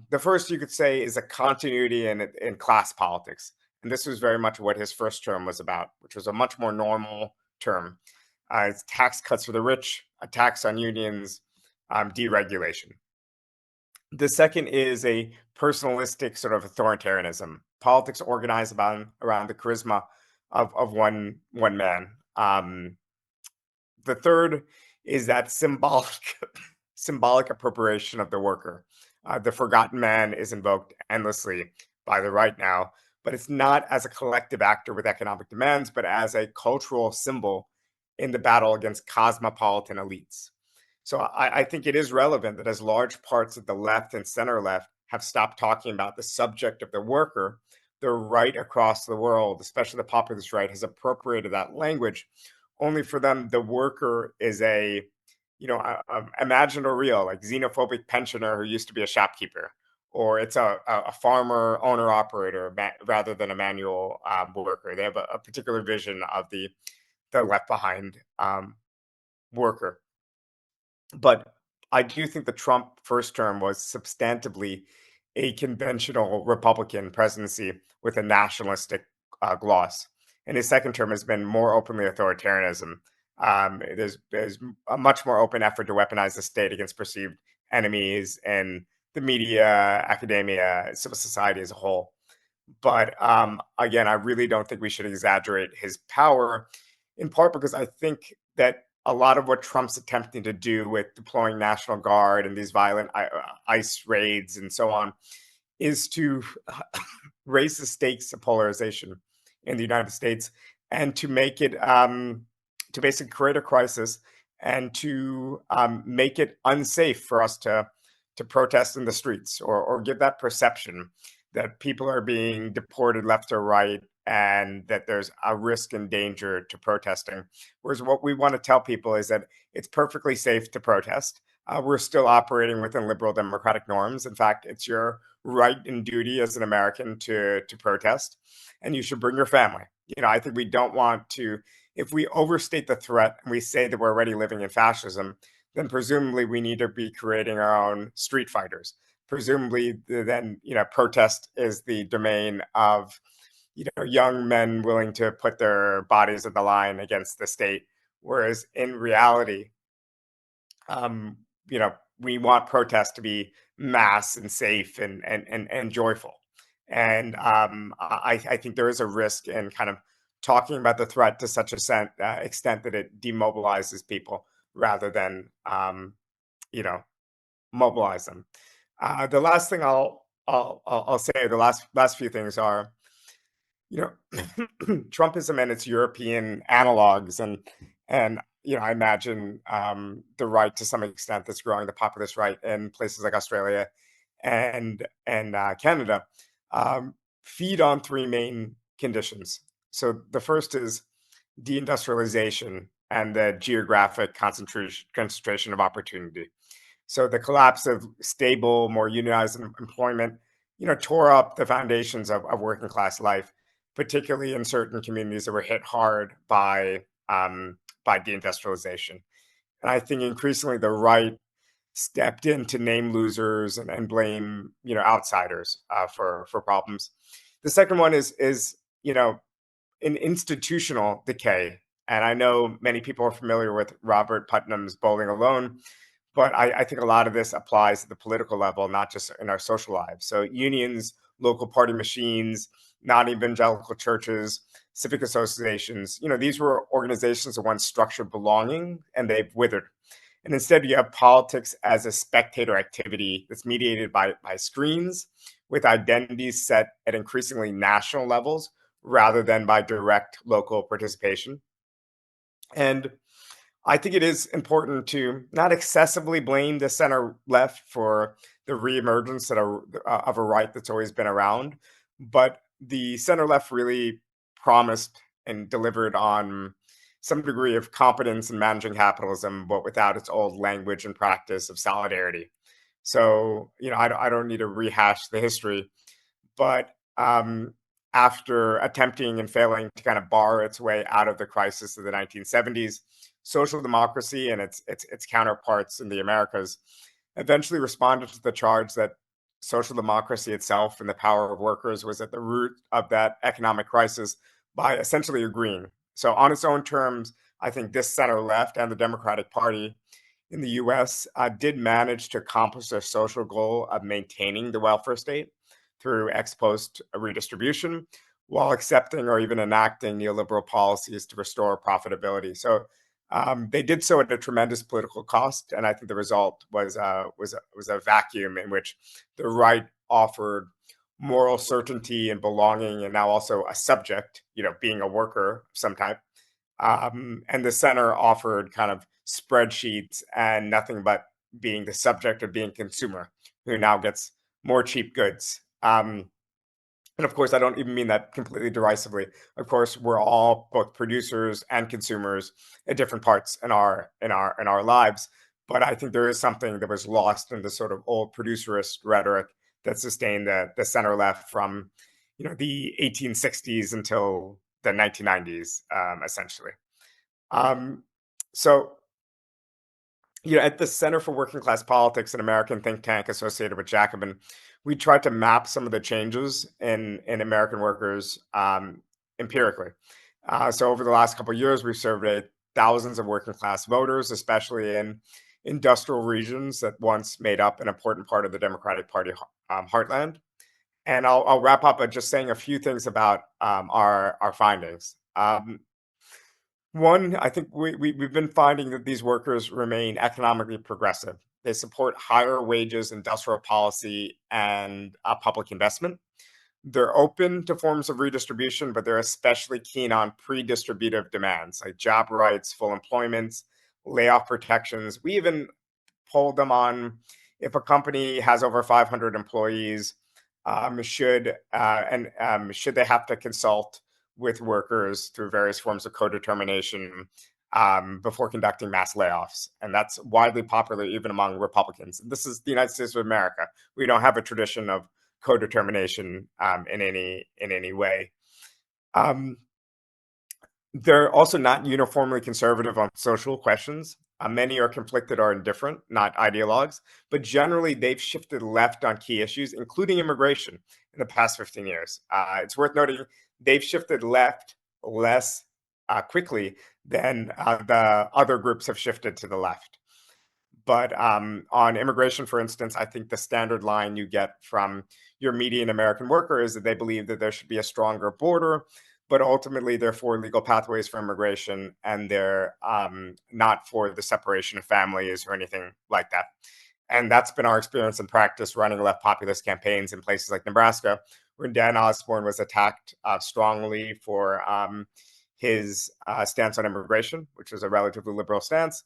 The first, you could say, is a continuity in class politics. And this was very much what his first term was about, which was a much more normal term. It's tax cuts for the rich, a tax on unions, deregulation. The second is a personalistic sort of authoritarianism, politics organized around the charisma of one man. The third is that symbolic appropriation of the worker. The forgotten man is invoked endlessly by the right now, but it's not as a collective actor with economic demands, but as a cultural symbol in the battle against cosmopolitan elites. So I think it is relevant that as large parts of the left and center left have stopped talking about the subject of the worker, the right across the world, especially the populist right, has appropriated that language. Only for them, the worker is a imagined or real, like xenophobic pensioner who used to be a shopkeeper, or it's a farmer, owner, operator, rather than a manual worker. They have a particular vision of the left behind worker. But I do think the Trump first term was substantively a conventional Republican presidency with a nationalistic gloss. And his second term has been more openly authoritarianism. There's a much more open effort to weaponize the state against perceived enemies and the media, academia, civil society as a whole. But again, I really don't think we should exaggerate his power, in part because I think that a lot of what Trump's attempting to do with deploying National Guard and these violent ICE raids and so on is to raise the stakes of polarization in the United States and to make it, to basically create a crisis and to make it unsafe for us to protest in the streets, or give that perception that people are being deported left or right and that there's a risk and danger to protesting. Whereas what we want to tell people is that it's perfectly safe to protest. We're still operating within liberal democratic norms. In fact, it's your right and duty as an American to protest, and you should bring your family. I think we don't want to, if we overstate the threat and we say that we're already living in fascism, then presumably we need to be creating our own street fighters. Presumably then, protest is the domain of young men willing to put their bodies on the line against the state. Whereas in reality, we want protests to be mass and safe and joyful. And I think there is a risk in kind of talking about the threat to such a extent that it demobilizes people rather than mobilize them. The last thing I'll say, the last few things are, Trumpism and its European analogs, and I imagine the right to some extent that's growing, the populist right in places like Australia and Canada, feed on three main conditions. So the first is deindustrialization and the geographic concentration of opportunity. So the collapse of stable, more unionized employment, tore up the foundations of working class life, particularly in certain communities that were hit hard by deindustrialization. And I think increasingly the right stepped in to name losers and blame outsiders for problems. The second one is an institutional decay. And I know many people are familiar with Robert Putnam's Bowling Alone, but I think a lot of this applies at the political level, not just in our social lives. So unions, local party machines, non-evangelical churches, civic associations, these were organizations that once structured belonging, and they've withered. And instead, you have politics as a spectator activity that's mediated by screens, with identities set at increasingly national levels rather than by direct local participation. And I think it is important to not excessively blame the center left for the reemergence of a right that's always been around, but the center left really promised and delivered on some degree of competence in managing capitalism, but without its old language and practice of solidarity. So, I don't need to rehash the history, but after attempting and failing to kind of bar its way out of the crisis of the 1970s, social democracy and its counterparts in the Americas eventually responded to the charge that social democracy itself and the power of workers was at the root of that economic crisis by essentially agreeing. So on its own terms, I think this center left and the Democratic Party in the US did manage to accomplish their social goal of maintaining the welfare state through ex post redistribution, while accepting or even enacting neoliberal policies to restore profitability. So they did so at a tremendous political cost, and I think the result was a vacuum in which the right offered moral certainty and belonging, and now also a subject, being a worker of some type. And the center offered kind of spreadsheets and nothing but being the subject of being consumer, who now gets more cheap goods. And of course, I don't even mean that completely derisively. Of course, we're all both producers and consumers at different parts in our lives. But I think there is something that was lost in the sort of old producerist rhetoric that sustained the center left from the 1860s until the 1990s, essentially. So at the Center for Working Class Politics, an American think tank associated with Jacobin, we tried to map some of the changes in American workers empirically. So over the last couple of years, we've surveyed thousands of working class voters, especially in industrial regions that once made up an important part of the Democratic Party heartland. And I'll wrap up by just saying a few things about our findings. One, I think we've been finding that these workers remain economically progressive. They support higher wages, industrial policy, and public investment. They're open to forms of redistribution, but they're especially keen on pre-distributive demands like job rights, full employment, layoff protections. We even polled them on if a company has over 500 employees, should they have to consult with workers through various forms of co-determination before conducting mass layoffs. And that's widely popular even among Republicans. This is the United States of America. We don't have a tradition of co-determination in any way. They're also not uniformly conservative on social questions. Many are conflicted or indifferent, not ideologues, but generally they've shifted left on key issues, including immigration, in the past 15 years. It's worth noting they've shifted left less quickly than the other groups have shifted to the left. But on immigration, for instance, I think the standard line you get from your median American worker is that they believe that there should be a stronger border, but ultimately they're for legal pathways for immigration and they're not for the separation of families or anything like that. And that's been our experience in practice running left populist campaigns in places like Nebraska, where Dan Osborne was attacked strongly for his stance on immigration, which was a relatively liberal stance.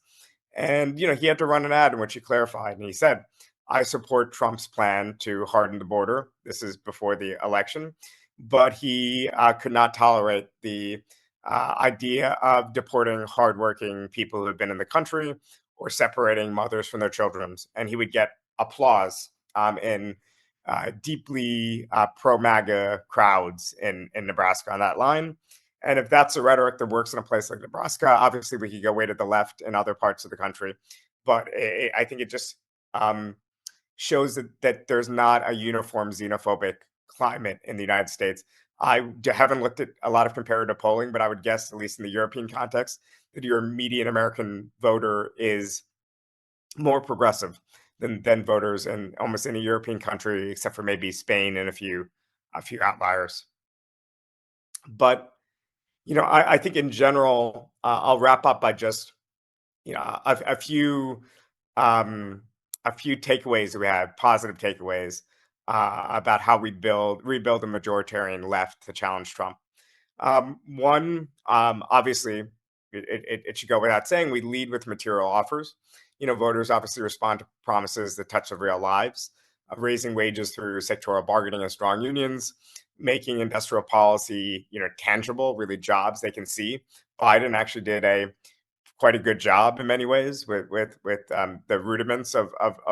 And, he had to run an ad in which he clarified, and he said, I support Trump's plan to harden the border. This is before the election. But he could not tolerate the idea of deporting hardworking people who have been in the country or separating mothers from their children. And he would get applause in deeply pro-MAGA crowds in Nebraska on that line. And if that's a rhetoric that works in a place like Nebraska, obviously we could go way to the left in other parts of the country. But I think it just shows that there's not a uniform xenophobic climate in the United States. I haven't looked at a lot of comparative polling, but I would guess, at least in the European context, that your median American voter is more progressive than voters in almost any European country, except for maybe Spain and a few outliers. But I think in general, I'll wrap up by just a few takeaways that we had, positive takeaways about how we rebuild a majoritarian left to challenge Trump. One, obviously, it should go without saying, we lead with material offers. Voters obviously respond to promises that touch their real lives, raising wages through sectoral bargaining and strong unions, making industrial policy, tangible, really jobs they can see. Biden actually did quite a good job in many ways with the rudiments of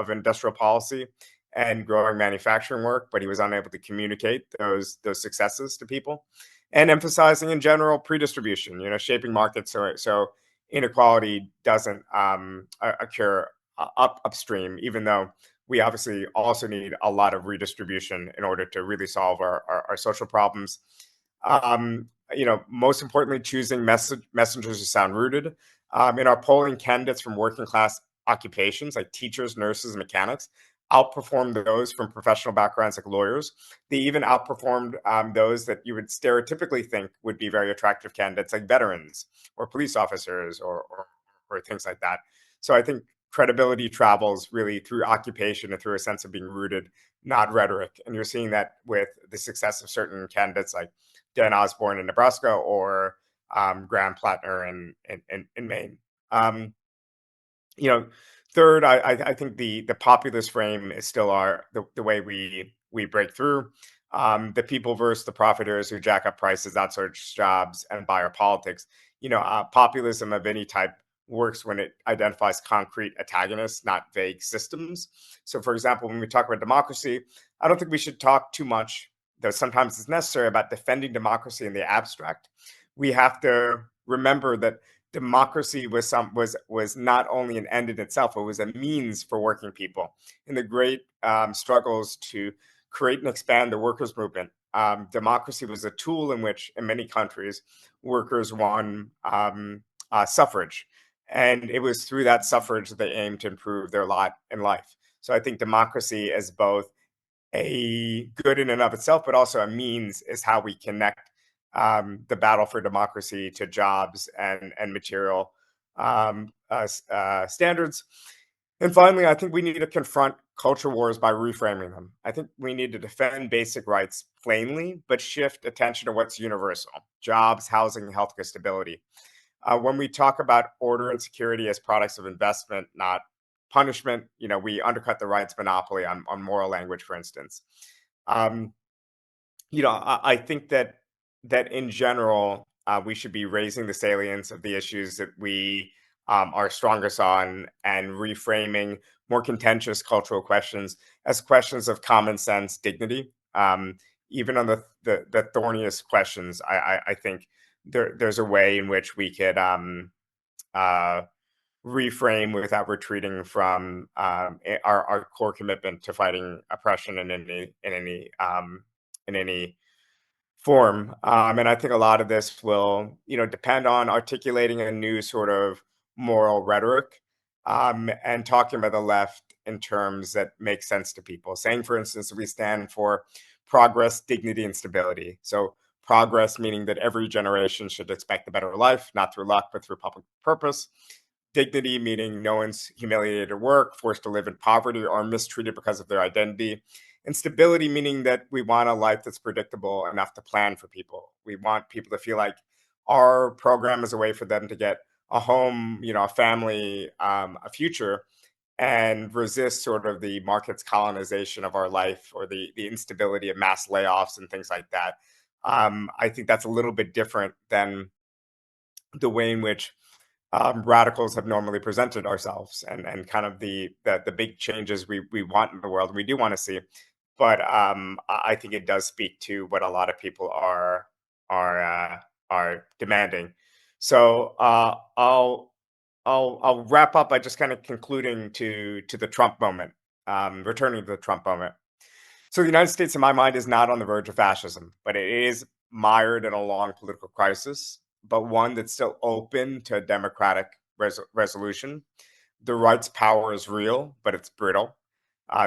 industrial policy and growing manufacturing work, but he was unable to communicate those successes to people. And emphasizing in general pre-distribution, shaping markets so inequality doesn't occur upstream, even though we obviously also need a lot of redistribution in order to really solve our social problems. Most importantly, choosing messengers who sound rooted. In our polling, candidates from working class occupations like teachers, nurses, and mechanics outperformed those from professional backgrounds like lawyers. They even outperformed those that you would stereotypically think would be very attractive candidates like veterans or police officers or things like that. So I think credibility travels really through occupation and through a sense of being rooted, not rhetoric. And you're seeing that with the success of certain candidates like Dan Osborne in Nebraska or Graham Plattner in Maine. Third, I think the populist frame is still the way we break through. The people versus the profiteers who jack up prices, outsource jobs, and buyer politics. Populism of any type works when it identifies concrete antagonists, not vague systems. So, for example, when we talk about democracy, I don't think we should talk too much, though sometimes it's necessary, about defending democracy in the abstract. We have to remember that democracy was not only an end in itself, it was a means for working people. In the great struggles to create and expand the workers' movement, democracy was a tool in which, in many countries, workers won suffrage. And it was through that suffrage that they aimed to improve their lot in life. So I think democracy is both a good in and of itself, but also a means is how we connect the battle for democracy to jobs and material standards. And finally, I think we need to confront culture wars by reframing them. I think we need to defend basic rights plainly, but shift attention to what's universal: jobs, housing, healthcare stability. When we talk about order and security as products of investment, not punishment, we undercut the rights monopoly on moral language, for instance. Um, I think that in general, we should be raising the salience of the issues that we are strongest on, and reframing more contentious cultural questions as questions of common sense dignity. Even on the thorniest questions, I think there's a way in which we could uh, reframe without retreating from our core commitment to fighting oppression in any form. And I think a lot of this will, depend on articulating a new sort of moral rhetoric, and talking about the left in terms that make sense to people. Saying, for instance, that we stand for progress, dignity, and stability. So progress meaning that every generation should expect a better life, not through luck, but through public purpose. Dignity meaning no one's humiliated at work, forced to live in poverty, or mistreated because of their identity. And stability meaning that we want a life that's predictable enough to plan for people. We want people to feel like our program is a way for them to get a home, a family, a future, and resist sort of the market's colonization of our life, or the instability of mass layoffs and things like that. I think that's a little bit different than the way in which radicals have normally presented ourselves, and kind of the big changes we want in the world, we do want to see. But I think it does speak to what a lot of people are are demanding. So I'll wrap up by just kind of concluding to the Trump moment, returning to the Trump moment. So the United States, in my mind, is not on the verge of fascism, but it is mired in a long political crisis, but one that's still open to democratic resolution. The right's power is real, but it's brittle.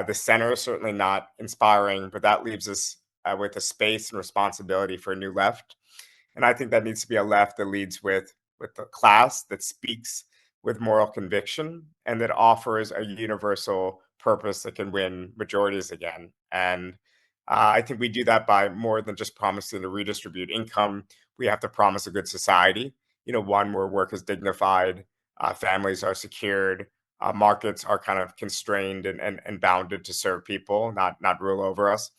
The center is certainly not inspiring, but that leaves us with a space and responsibility for a new left. And I think that needs to be a left that leads with a class that speaks with moral conviction, and that offers a universal purpose that can win majorities again. And I think we do that by more than just promising to redistribute income. We have to promise a good society, one where work is dignified, families are secured, markets are kind of constrained and bounded to serve people, not rule over us,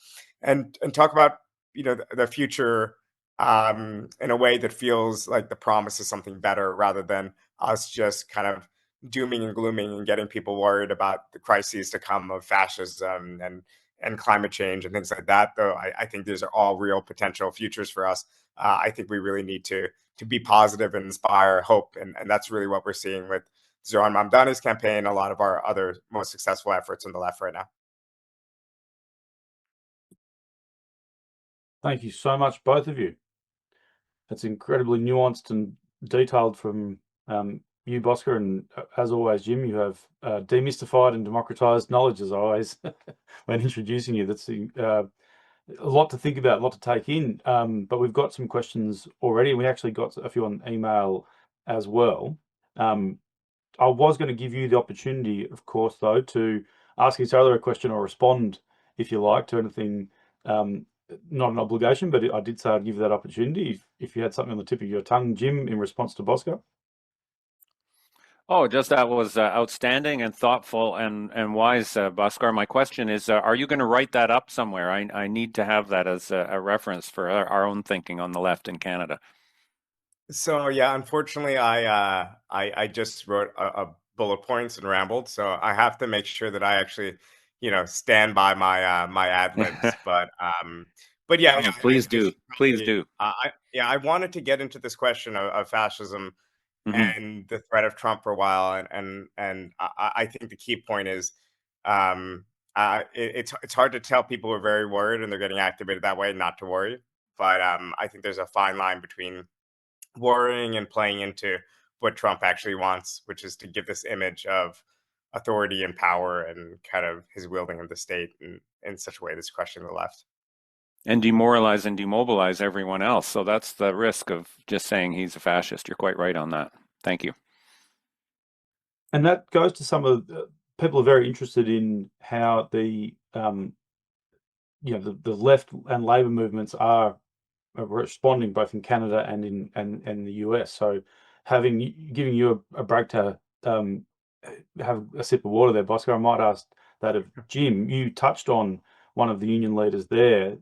and talk about the future in a way that feels like the promise is something better, rather than us just kind of dooming and glooming and getting people worried about the crises to come of fascism and climate change and things like that. Though I think these are all real potential futures for us. I think we really need to be positive and inspire hope, and that's really what we're seeing with Zoran Mamdani's campaign, a lot of our other most successful efforts on the left right now. Thank you so much, both of you. That's incredibly nuanced and detailed from you, Bhaskar, and as always, Jim, you have demystified and democratized knowledge, as always, when introducing you. That's a lot to think about, a lot to take in. But we've got some questions already, and we actually got a few on email as well. I was going to give you the opportunity, of course, though, to ask each other a question or respond, if you like, to anything. Not an obligation, but I did say I'd give you that opportunity if you had something on the tip of your tongue, Jim, in response to Bhaskar. Oh, just that was outstanding and thoughtful and wise, Bhaskar. My question is, are you going to write that up somewhere? I need to have that as a reference for our own thinking on the left in Canada. So yeah, unfortunately, I just wrote a bullet points and rambled, so I have to make sure that I actually, stand by my ad libs. But yeah, Oh, please I do, should please probably, do. I wanted to get into this question of fascism Hmm. and the threat of Trump for a while, and I think the key point is, um, it's hard to tell people who are very worried and they're getting activated that way not to worry. But I think there's a fine line between worrying and playing into what Trump actually wants, which is to give this image of authority and power and kind of his wielding of the state in such a way that's crushing the left. and demoralize and demobilize everyone else. So that's the risk of just saying he's a fascist. You're quite right on that. Thank you. And that goes to some of the people are very interested in how the the left and labor movements are responding both in Canada and in the US. So giving you a break to have a sip of water there, Bhaskar, I might ask that of Jim. You touched on one of the union leaders there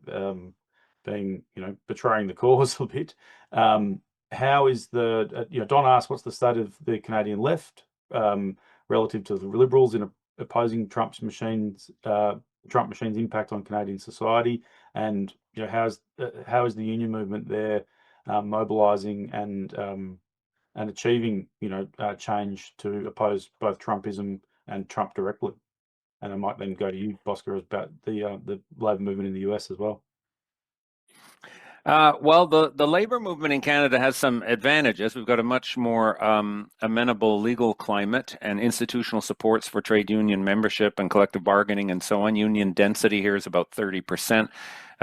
being, betraying the cause a bit. How is Don asked, what's the state of the Canadian left relative to the Liberals in opposing Trump's Trump machine's impact on Canadian society, and how is the union movement there mobilising and achieving change to oppose both Trumpism and Trump directly? And I might then go to you, Bhaskar, about the labour movement in the US as well. Well, the labor movement in Canada has some advantages. We've got a much more amenable legal climate and institutional supports for trade union membership and collective bargaining and so on. Union density here is about 30%.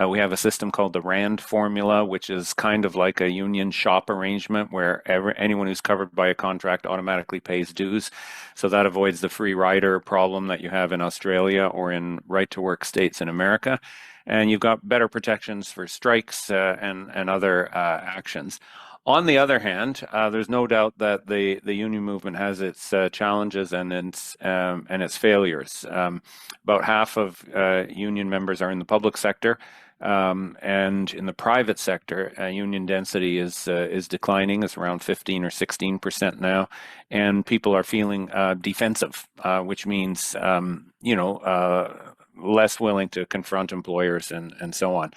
We have a system called the RAND formula, which is kind of like a union shop arrangement where anyone who's covered by a contract automatically pays dues. So that avoids the free rider problem that you have in Australia or in right-to-work states in America. And you've got better protections for strikes and other actions. On the other hand, there's no doubt that the union movement has its challenges and its failures. About half of union members are in the public sector, and in the private sector, union density is declining. It's around 15 or 16% now, and people are feeling defensive, which means less willing to confront employers and so on.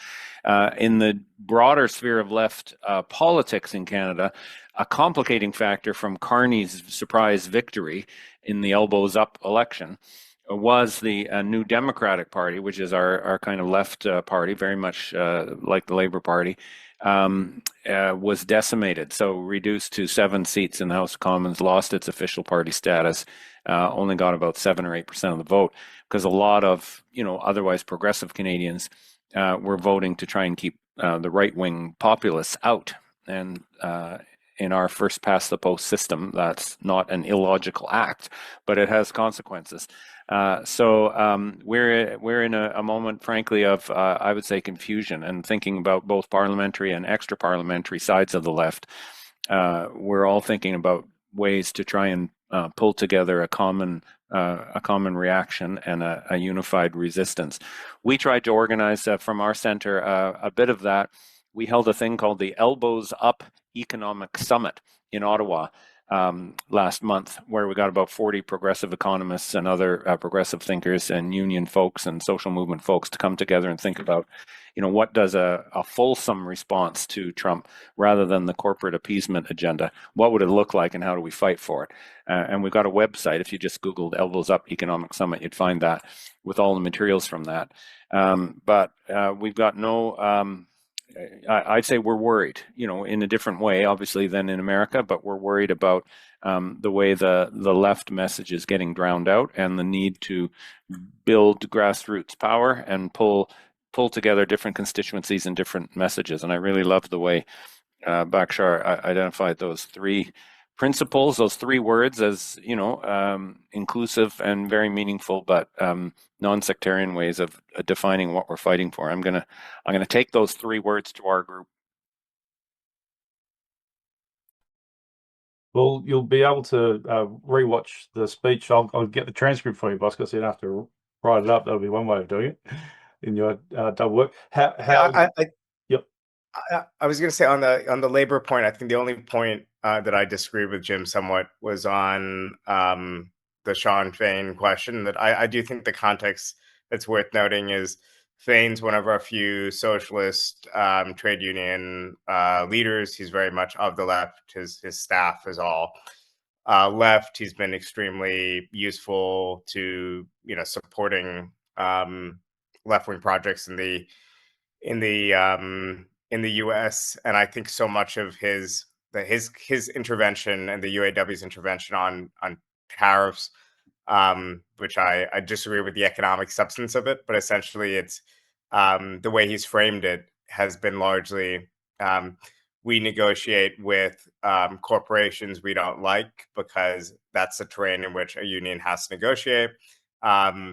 In the broader sphere of left politics in Canada, a complicating factor from Carney's surprise victory in the elbows up election was the New Democratic Party, which is our kind of left party, very much like the Labour Party, was decimated. So reduced to 7 seats in the House of Commons, lost its official party status, only got about 7 or 8% of the vote, because a lot of otherwise progressive Canadians were voting to try and keep the right-wing populists out. And in our first past the post system, that's not an illogical act, but it has consequences. So we're in a moment, frankly, of I would say confusion and thinking about both parliamentary and extra parliamentary sides of the left. We're all thinking about ways to try and pull together a common reaction and a unified resistance. We tried to organize from our center a bit of that. We held a thing called the Elbows Up Economic Summit in Ottawa last month, where we got about 40 progressive economists and other progressive thinkers and union folks and social movement folks to come together and think about, what does a fulsome response to Trump rather than the corporate appeasement agenda, what would it look like and how do we fight for it? And we've got a website. If you just Googled Elbows Up Economic Summit, you'd find that with all the materials from that. But we've got no... I'd say we're worried, in a different way, obviously, than in America, but we're worried about the way the left message is getting drowned out and the need to build grassroots power and pull together different constituencies and different messages. And I really love the way Bhaskar identified those 3 principles, those 3 words as, inclusive and very meaningful, but non-sectarian ways of defining what we're fighting for. I'm gonna take those 3 words to our group. Well, you'll be able to rewatch the speech. I'll get the transcript for you, Bhaskar, so you don't have to write it up. That'll be one way of doing it in your double work. Yep. I was going to say on the labor point, I think the only point that I disagree with Jim somewhat was on the Sean Fain question. That I do think the context that's worth noting is Fain's one of our few socialist trade union leaders. He's very much of the left. His staff is all left. He's been extremely useful to supporting left-wing projects in the U.S. And I think so much of his intervention and the UAW's intervention on tariffs, which I disagree with the economic substance of it, but essentially it's the way he's framed it has been largely we negotiate with corporations we don't like because that's the terrain in which a union has to negotiate.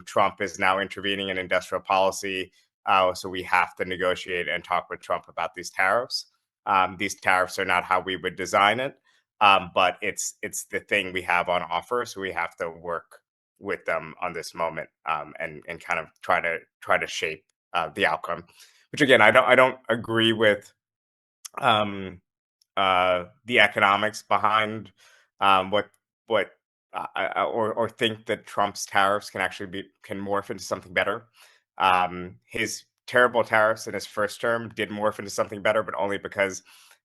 Trump is now intervening in industrial policy, so we have to negotiate and talk with Trump about these tariffs. These tariffs are not how we would design it, but it's the thing we have on offer, so we have to work with them on this moment, and kind of try to shape the outcome. Which again, I don't agree with the economics behind what or think that Trump's tariffs can actually can morph into something better. His terrible tariffs in his first term did morph into something better, but only because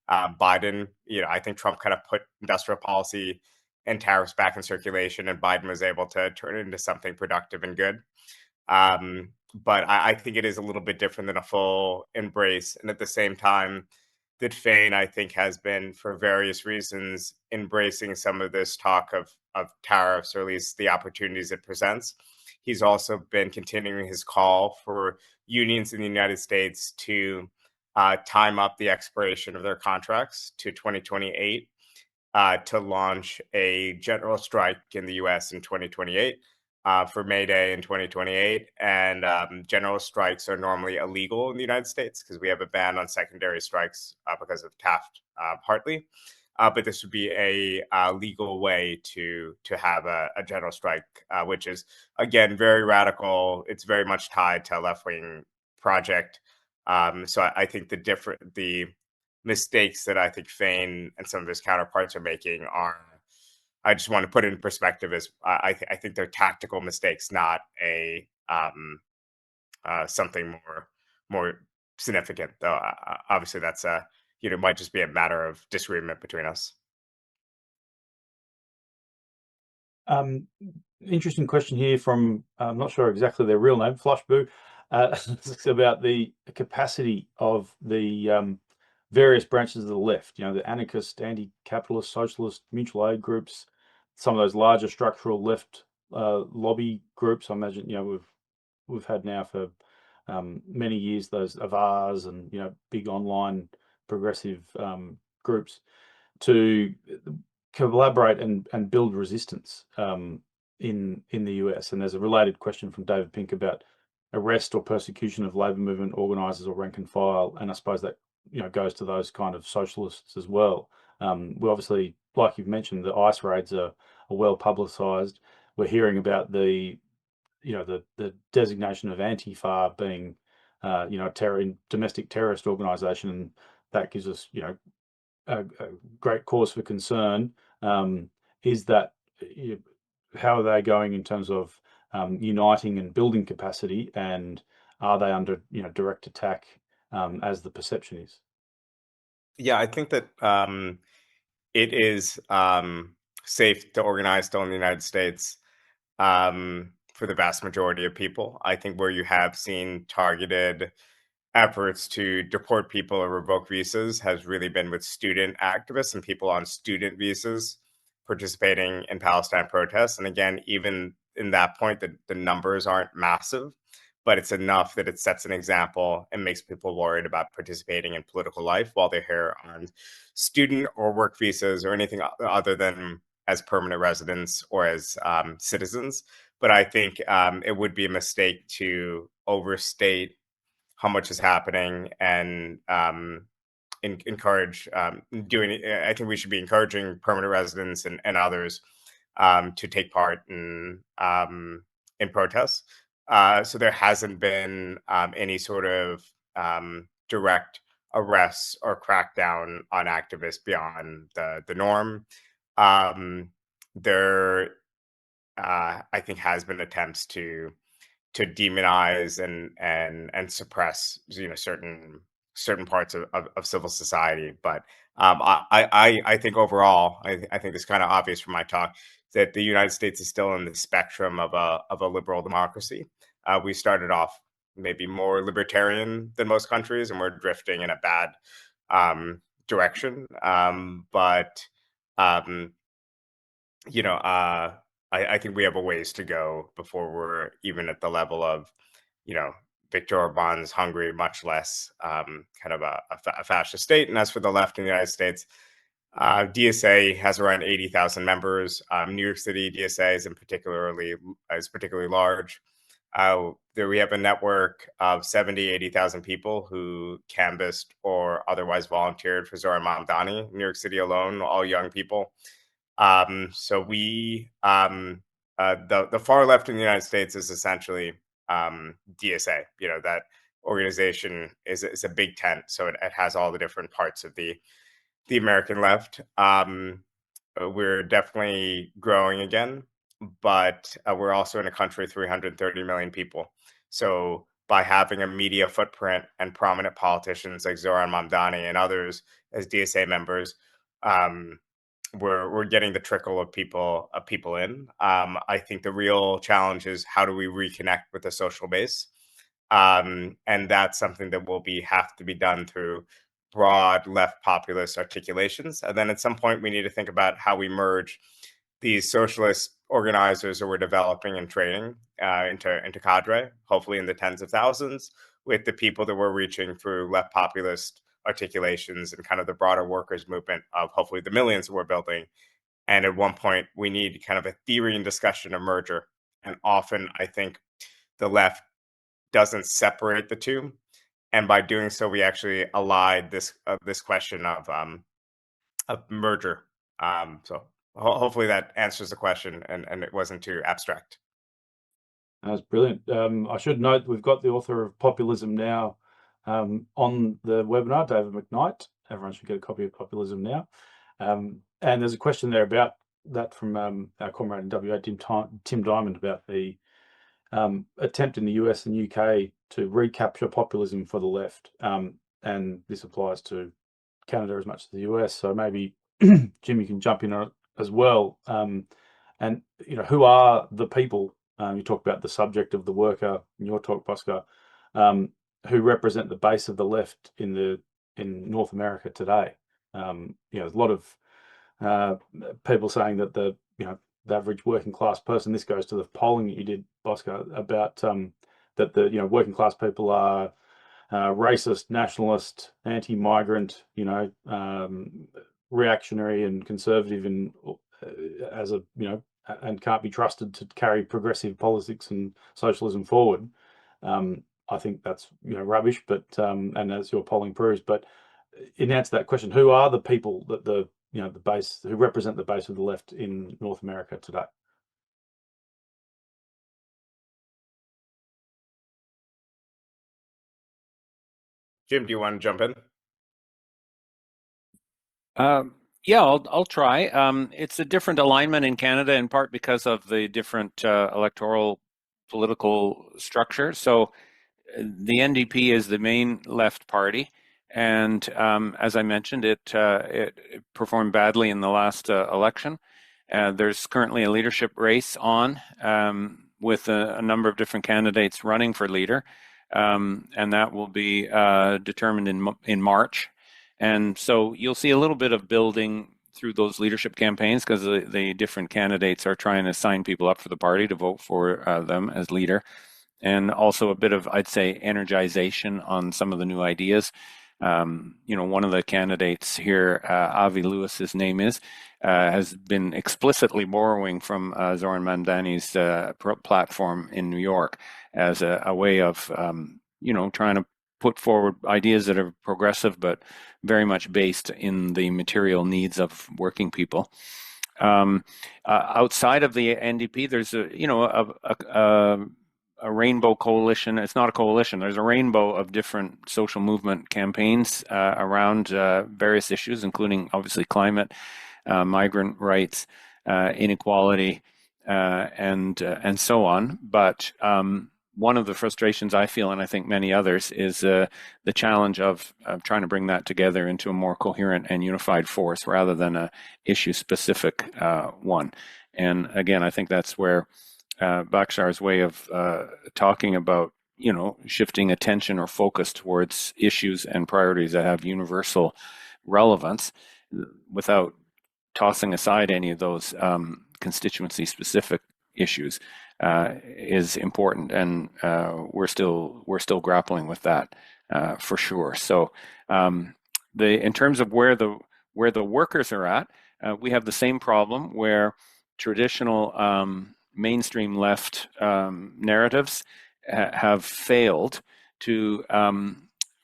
Biden, I think Trump kind of put industrial policy and tariffs back in circulation, and Biden was able to turn it into something productive and good. But I think it is a little bit different than a full embrace. And at the same time, that Fain, I think, has been, for various reasons, embracing some of this talk of tariffs, or at least the opportunities it presents. He's also been continuing his call for unions in the United States to time up the expiration of their contracts to 2028, to launch a general strike in the US in 2028. For May Day in 2028. And general strikes are normally illegal in the United States because we have a ban on secondary strikes because of Taft, partly. But this would be a legal way to have a general strike, which is, again, very radical. It's very much tied to a left-wing project. So I think the mistakes that I think Fain and some of his counterparts are making are, I just want to put it in perspective, as I think they're tactical mistakes, not a something more significant. Though obviously that's might just be a matter of disagreement between us. Interesting question here from, I'm not sure exactly their real name, Flushboo. It's about the capacity of the various branches of the left, the anarchist, anti-capitalist, socialist, mutual aid groups, some of those larger structural left lobby groups. I imagine, we've had now for many years those Avars and, big online progressive groups to collaborate and build resistance in the US. And there's a related question from David Pink about arrest or persecution of labor movement organizers or rank and file, and I suppose that goes to those kind of socialists as well. We obviously, like you've mentioned, the ICE raids are well publicized. We're hearing about the designation of Antifa being a domestic terrorist organization, and that gives us a great cause for concern. Is that how are they going in terms of uniting and building capacity, and are they under direct attack, as the perception is? Yeah, I think that it is safe to organize still in the United States, for the vast majority of people. I think where you have seen targeted efforts to deport people or revoke visas has really been with student activists and people on student visas participating in Palestine protests. And again, even in that point, the numbers aren't massive, but it's enough that it sets an example and makes people worried about participating in political life while they're here on student or work visas or anything other than as permanent residents or as citizens. But I think it would be a mistake to overstate how much is happening and encourage doing. I think we should be encouraging permanent residents and others to take part in protests. So there hasn't been any sort of direct arrests or crackdown on activists beyond the norm. There, I think, has been attempts to demonize and suppress certain parts of civil society. But I think overall, I think it's kind of obvious from my talk that the United States is still in the spectrum of a liberal democracy. We started off maybe more libertarian than most countries, and we're drifting in a bad direction. But I think we have a ways to go before we're even at the level of, Viktor Orban's Hungary, much less kind of a fascist state. And as for the left in the United States, DSA has around 80,000 members. New York City DSA is particularly large. There we have a network of 80,000 people who canvassed or otherwise volunteered for Zoran Mamdani in New York City alone, all young people. So the far left in the United States is essentially DSA. That organization is a big tent, so it has all the different parts of the American left. We're definitely growing again, but we're also in a country of 330 million people. So by having a media footprint and prominent politicians like Zoran Mamdani and others as DSA members, we're getting the trickle of people in. I think the real challenge is how do we reconnect with the social base, and that's something that will have to be done through broad left populist articulations. And then at some point, we need to think about how we merge these socialist organizers that we're developing and training into cadre, hopefully in the tens of thousands, with the people that we're reaching through left populist articulations and kind of the broader workers movement of hopefully the millions that we're building. And at one point, we need kind of a theory and discussion of merger. And often, I think the left doesn't separate the two. And by doing so, we actually allied this question of merger. So hopefully that answers the question and it wasn't too abstract. That was brilliant. I should note we've got the author of Populism Now on the webinar, David McKnight. Everyone should get a copy of Populism Now. And there's a question there about that from our comrade in WA, Tim Diamond, about the attempt in the US and UK to recapture populism for the left. And this applies to Canada as much as the US. So maybe, Jim, you can jump in on it as well. And, who are the people? You talked about the subject of the worker in your talk, Bhaskar, who represent the base of the left in North America today. There's a lot of people saying that the average working class person. This goes to the polling that you did, Bhaskar, about that the working class people are racist, nationalist, anti-migrant, reactionary and conservative, and and can't be trusted to carry progressive politics and socialism forward. I think that's rubbish, but and as your polling proves. But in answer to that question, who are the people that the base who represent the base of the left in North America today? Jim, do you want to jump in? Yeah, I'll try. It's a different alignment in Canada, in part because of the different electoral political structure. So the NDP is the main left party, and as I mentioned, it performed badly in the last election. There's currently a leadership race on with a number of different candidates running for leader, and that will be determined in March. And so you'll see a little bit of building through those leadership campaigns because the different candidates are trying to sign people up for the party to vote for them as leader. And also a bit of, I'd say, energization on some of the new ideas. One of the candidates here, Avi Lewis, his name is, has been explicitly borrowing from Zoran Mamdani's platform in New York as a way of, trying to put forward ideas that are progressive, but very much based in the material needs of working people. Outside of the NDP, there's a rainbow coalition. It's not a coalition. There's a rainbow of different social movement campaigns around various issues, including obviously climate, migrant rights, inequality, and so on. But one of the frustrations I feel, and I think many others, is the challenge of trying to bring that together into a more coherent and unified force rather than a issue-specific one. And again, I think that's where Bhakshar's way of talking about, shifting attention or focus towards issues and priorities that have universal relevance without tossing aside any of those constituency-specific issues is important, and we're still grappling with that for sure. So, in terms of where the workers are at, we have the same problem where traditional mainstream left narratives have failed to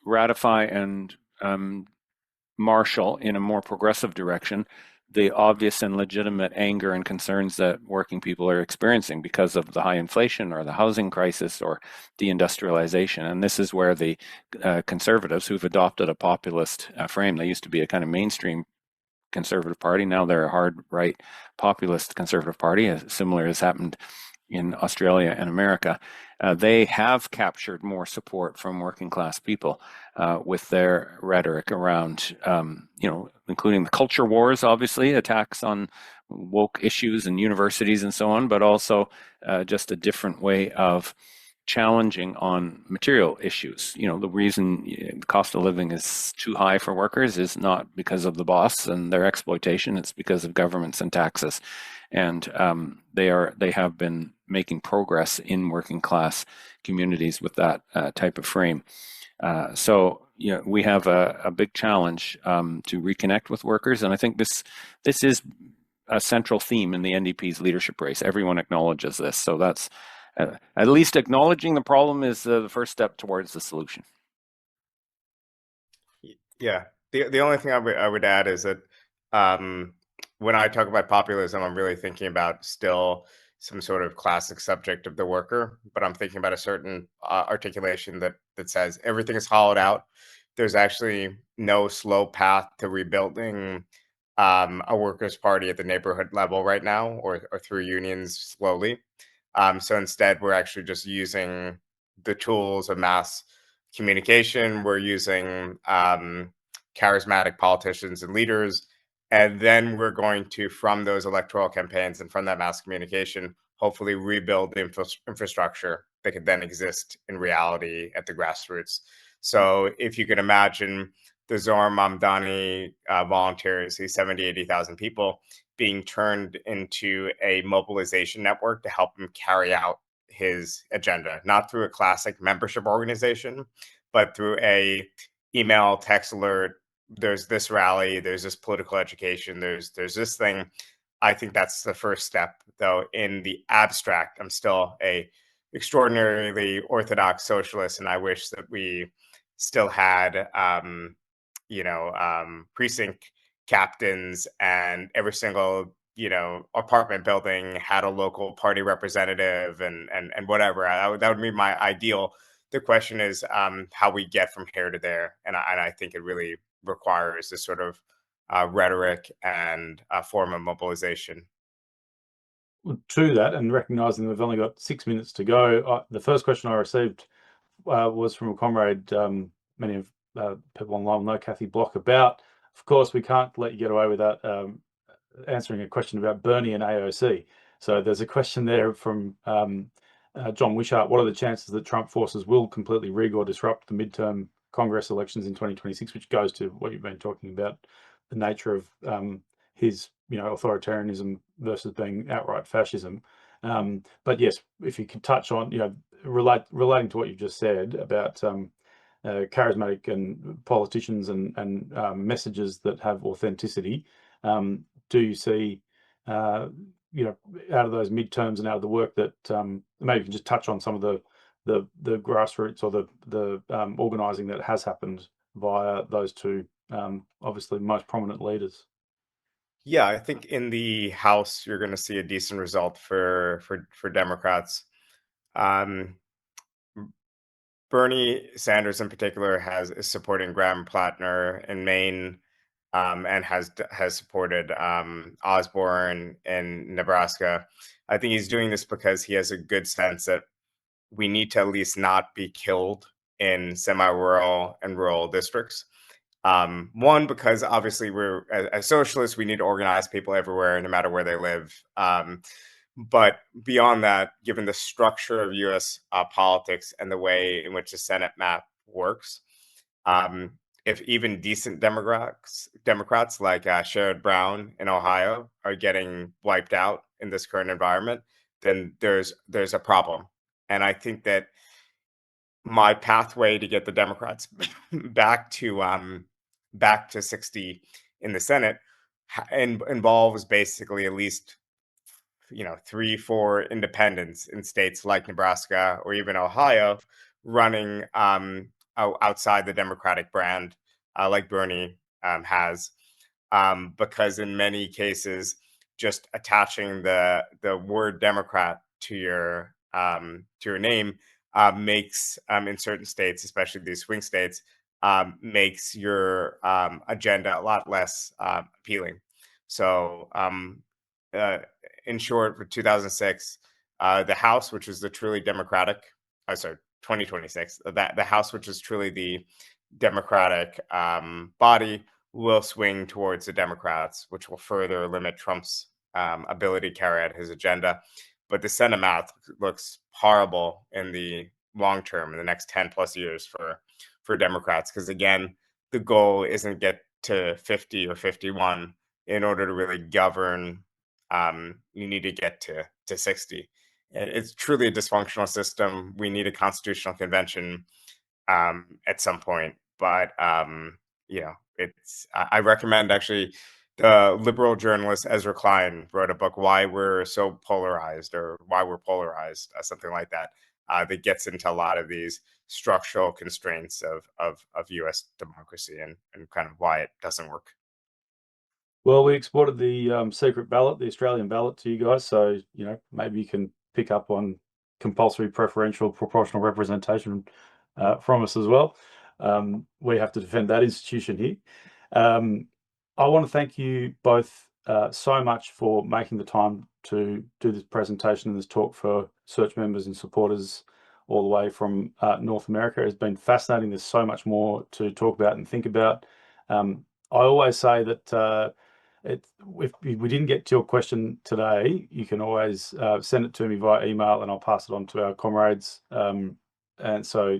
ratify and marshal in a more progressive direction the obvious and legitimate anger and concerns that working people are experiencing because of the high inflation or the housing crisis or deindustrialization. And this is where the conservatives, who've adopted a populist frame, they used to be a kind of mainstream conservative party, now they're a hard right populist conservative party, similar has happened in Australia and America. They have captured more support from working class people with their rhetoric around, including the culture wars, obviously, attacks on woke issues and universities and so on, but also just a different way of challenging on material issues. The reason the cost of living is too high for workers is not because of the boss and their exploitation, it's because of governments and taxes. And they have been making progress in working class communities with that type of frame. So we have a big challenge to reconnect with workers, and I think this is a central theme in the NDP's leadership race. Everyone acknowledges this, so that's at least acknowledging the problem is the first step towards the solution. Yeah, the only thing I would add is that when I talk about populism, I'm really thinking about still some sort of classic subject of the worker, but I'm thinking about a certain articulation that says everything is hollowed out. There's actually no slow path to rebuilding a workers' party at the neighborhood level right now, or through unions slowly. So instead, we're actually just using the tools of mass communication. We're using charismatic politicians and leaders. And then we're going to, from those electoral campaigns and from that mass communication, hopefully rebuild the infrastructure that could then exist in reality at the grassroots. So if you could imagine the Zohar Mamdani volunteers, these 70, 80,000 people, being turned into a mobilization network to help him carry out his agenda, not through a classic membership organization, but through a email, text alert. There's this rally, there's this political education, there's this thing. I think that's the first step, though. In the abstract, I'm still a extraordinarily orthodox socialist, and I wish that we still had precinct captains, and every single apartment building had a local party representative, and whatever. That would be my ideal. The question is how we get from here to there, and I think it really requires this sort of rhetoric and form of mobilization. To that, and recognizing we've only got 6 minutes to go, the first question I received was from a comrade many of people online know, Kathy Block, about, of course, we can't let you get away without answering a question about Bernie and AOC. So there's a question there from John Wishart. What are the chances that Trump forces will completely rig or disrupt the midterm Congress elections in 2026, which goes to what you've been talking about, the nature of his authoritarianism versus being outright fascism. But yes, if you could touch on, relating to what you've just said about charismatic and politicians and messages that have authenticity, do you see, out of those midterms and out of the work that maybe you can just touch on some of the grassroots or the organising that has happened via those two obviously most prominent leaders? Yeah, I think in the House you're going to see a decent result for Democrats. Bernie Sanders, in particular, is supporting Graham Plattner in Maine, and has supported Osborne in Nebraska. I think he's doing this because he has a good sense that we need to at least not be killed in semi-rural and rural districts. One, because obviously we're, as socialists, we need to organize people everywhere, no matter where they live. But beyond that, given the structure of U.S. Politics and the way in which the Senate map works, if even decent Democrats like Sherrod Brown in Ohio are getting wiped out in this current environment, then there's a problem. And I think that my pathway to get the Democrats back to 60 in the Senate involves basically at least 3-4 independents in states like Nebraska or even Ohio running outside the Democratic brand, like Bernie has, because in many cases, just attaching the word Democrat to your name makes, in certain states, especially these swing states, makes your agenda a lot less appealing. So, uh, in short, for 2006, the House, which was the truly Democratic, sorry, 2026, that the House, which is truly the Democratic body, will swing towards the Democrats, which will further limit Trump's ability to carry out his agenda. But the Senate math looks horrible in the long term, in the next 10 plus years for Democrats, because again, the goal isn't get to 50 or 51 in order to really govern. You need to get to 60. It's truly a dysfunctional system. We need a constitutional convention at some point. But I recommend, actually, the liberal journalist Ezra Klein wrote a book, Why We're So Polarized, or Why We're Polarized, something like that, that gets into a lot of these structural constraints of U.S. democracy and kind of why it doesn't work. Well, we exported the secret ballot, the Australian ballot, to you guys, so maybe you can pick up on compulsory preferential proportional representation from us as well. We have to defend that institution here. I want to thank you both so much for making the time to do this presentation and this talk for Search members and supporters all the way from North America. It's been fascinating. There's so much more to talk about and think about. I always say that if we didn't get to your question today, you can always send it to me via email and I'll pass it on to our comrades. And so,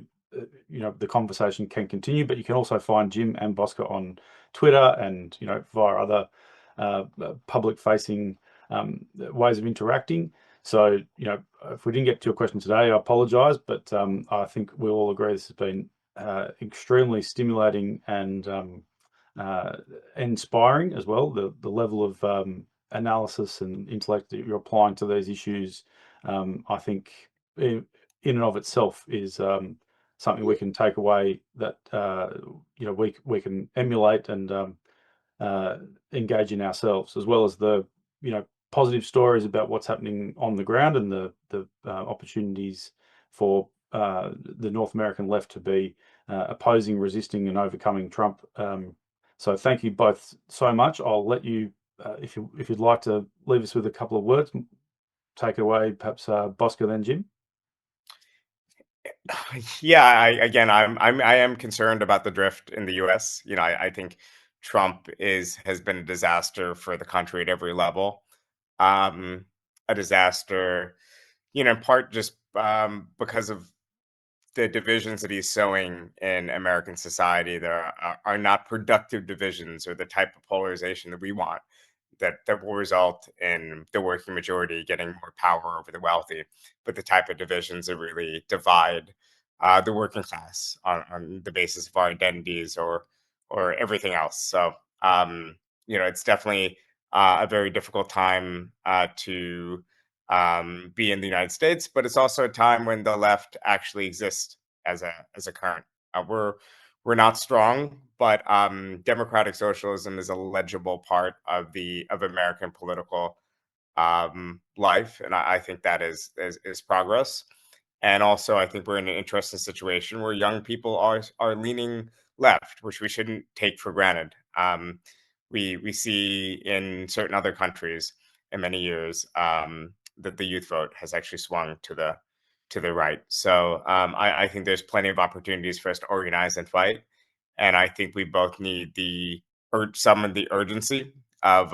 the conversation can continue, but you can also find Jim and Bhaskar on Twitter and, via other public facing ways of interacting. So, if we didn't get to your question today, I apologize, but I think we all agree this has been extremely stimulating and inspiring as well. The level of analysis and intellect that you're applying to these issues, I think, in and of itself, is something we can take away that we can emulate and engage in ourselves, as well as the positive stories about what's happening on the ground and the opportunities for the North American left to be opposing, resisting, and overcoming Trump. So thank you both so much. I'll let you, if you'd like to leave us with a couple of words, take it away, perhaps Bhaskar, then Jim. Yeah, I am concerned about the drift in the U.S. I think Trump has been a disaster for the country at every level. A disaster, in part just because of the divisions that he's sowing in American society. There are not productive divisions or the type of polarization that we want, that will result in the working majority getting more power over the wealthy, but the type of divisions that really divide the working class on the basis of our identities or everything else. So it's definitely a very difficult time to be in the United States, but it's also a time when the left actually exists as a current. We're not strong, but democratic socialism is a legible part of American political life, and I think that is progress. And also, I think we're in an interesting situation where young people are leaning left, which we shouldn't take for granted. We see in certain other countries in many years that the youth vote has actually swung to the right. So I think there's plenty of opportunities for us to organize and fight. And I think we both need some of the urgency of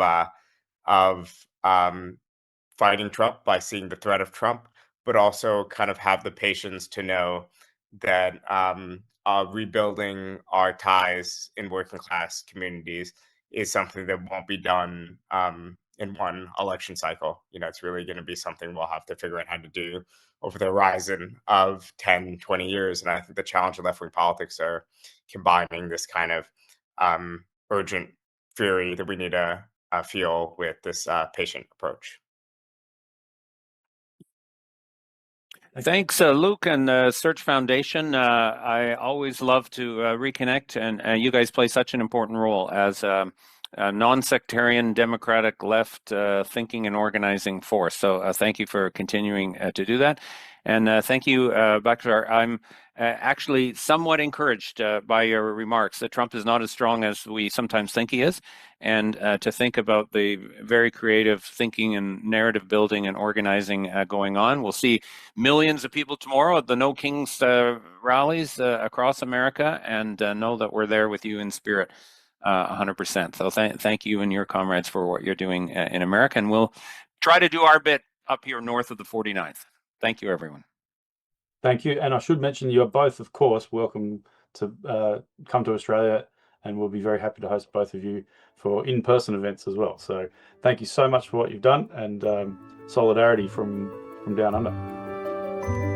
fighting Trump by seeing the threat of Trump, but also kind of have the patience to know that rebuilding our ties in working class communities is something that won't be done in one election cycle. It's really going to be something we'll have to figure out how to do over the horizon of 10, 20 years. And I think the challenge of left-wing politics are combining this kind of urgent fury that we need to feel with this patient approach. Thanks, Luke and Search Foundation. I always love to reconnect, and you guys play such an important role as a non-sectarian democratic left thinking and organizing force. So thank you for continuing to do that. And thank you, Bhaskar. I'm actually somewhat encouraged by your remarks that Trump is not as strong as we sometimes think he is, and to think about the very creative thinking and narrative building and organizing going on. We'll see millions of people tomorrow at the No Kings rallies across America, and know that we're there with you in spirit 100%. So thank you and your comrades for what you're doing in America, and we'll try to do our bit up here north of the 49th. Thank you, everyone. Thank you. And I should mention you are both, of course, welcome to come to Australia, and we'll be very happy to host both of you for in-person events as well. So thank you so much for what you've done, and solidarity from down under.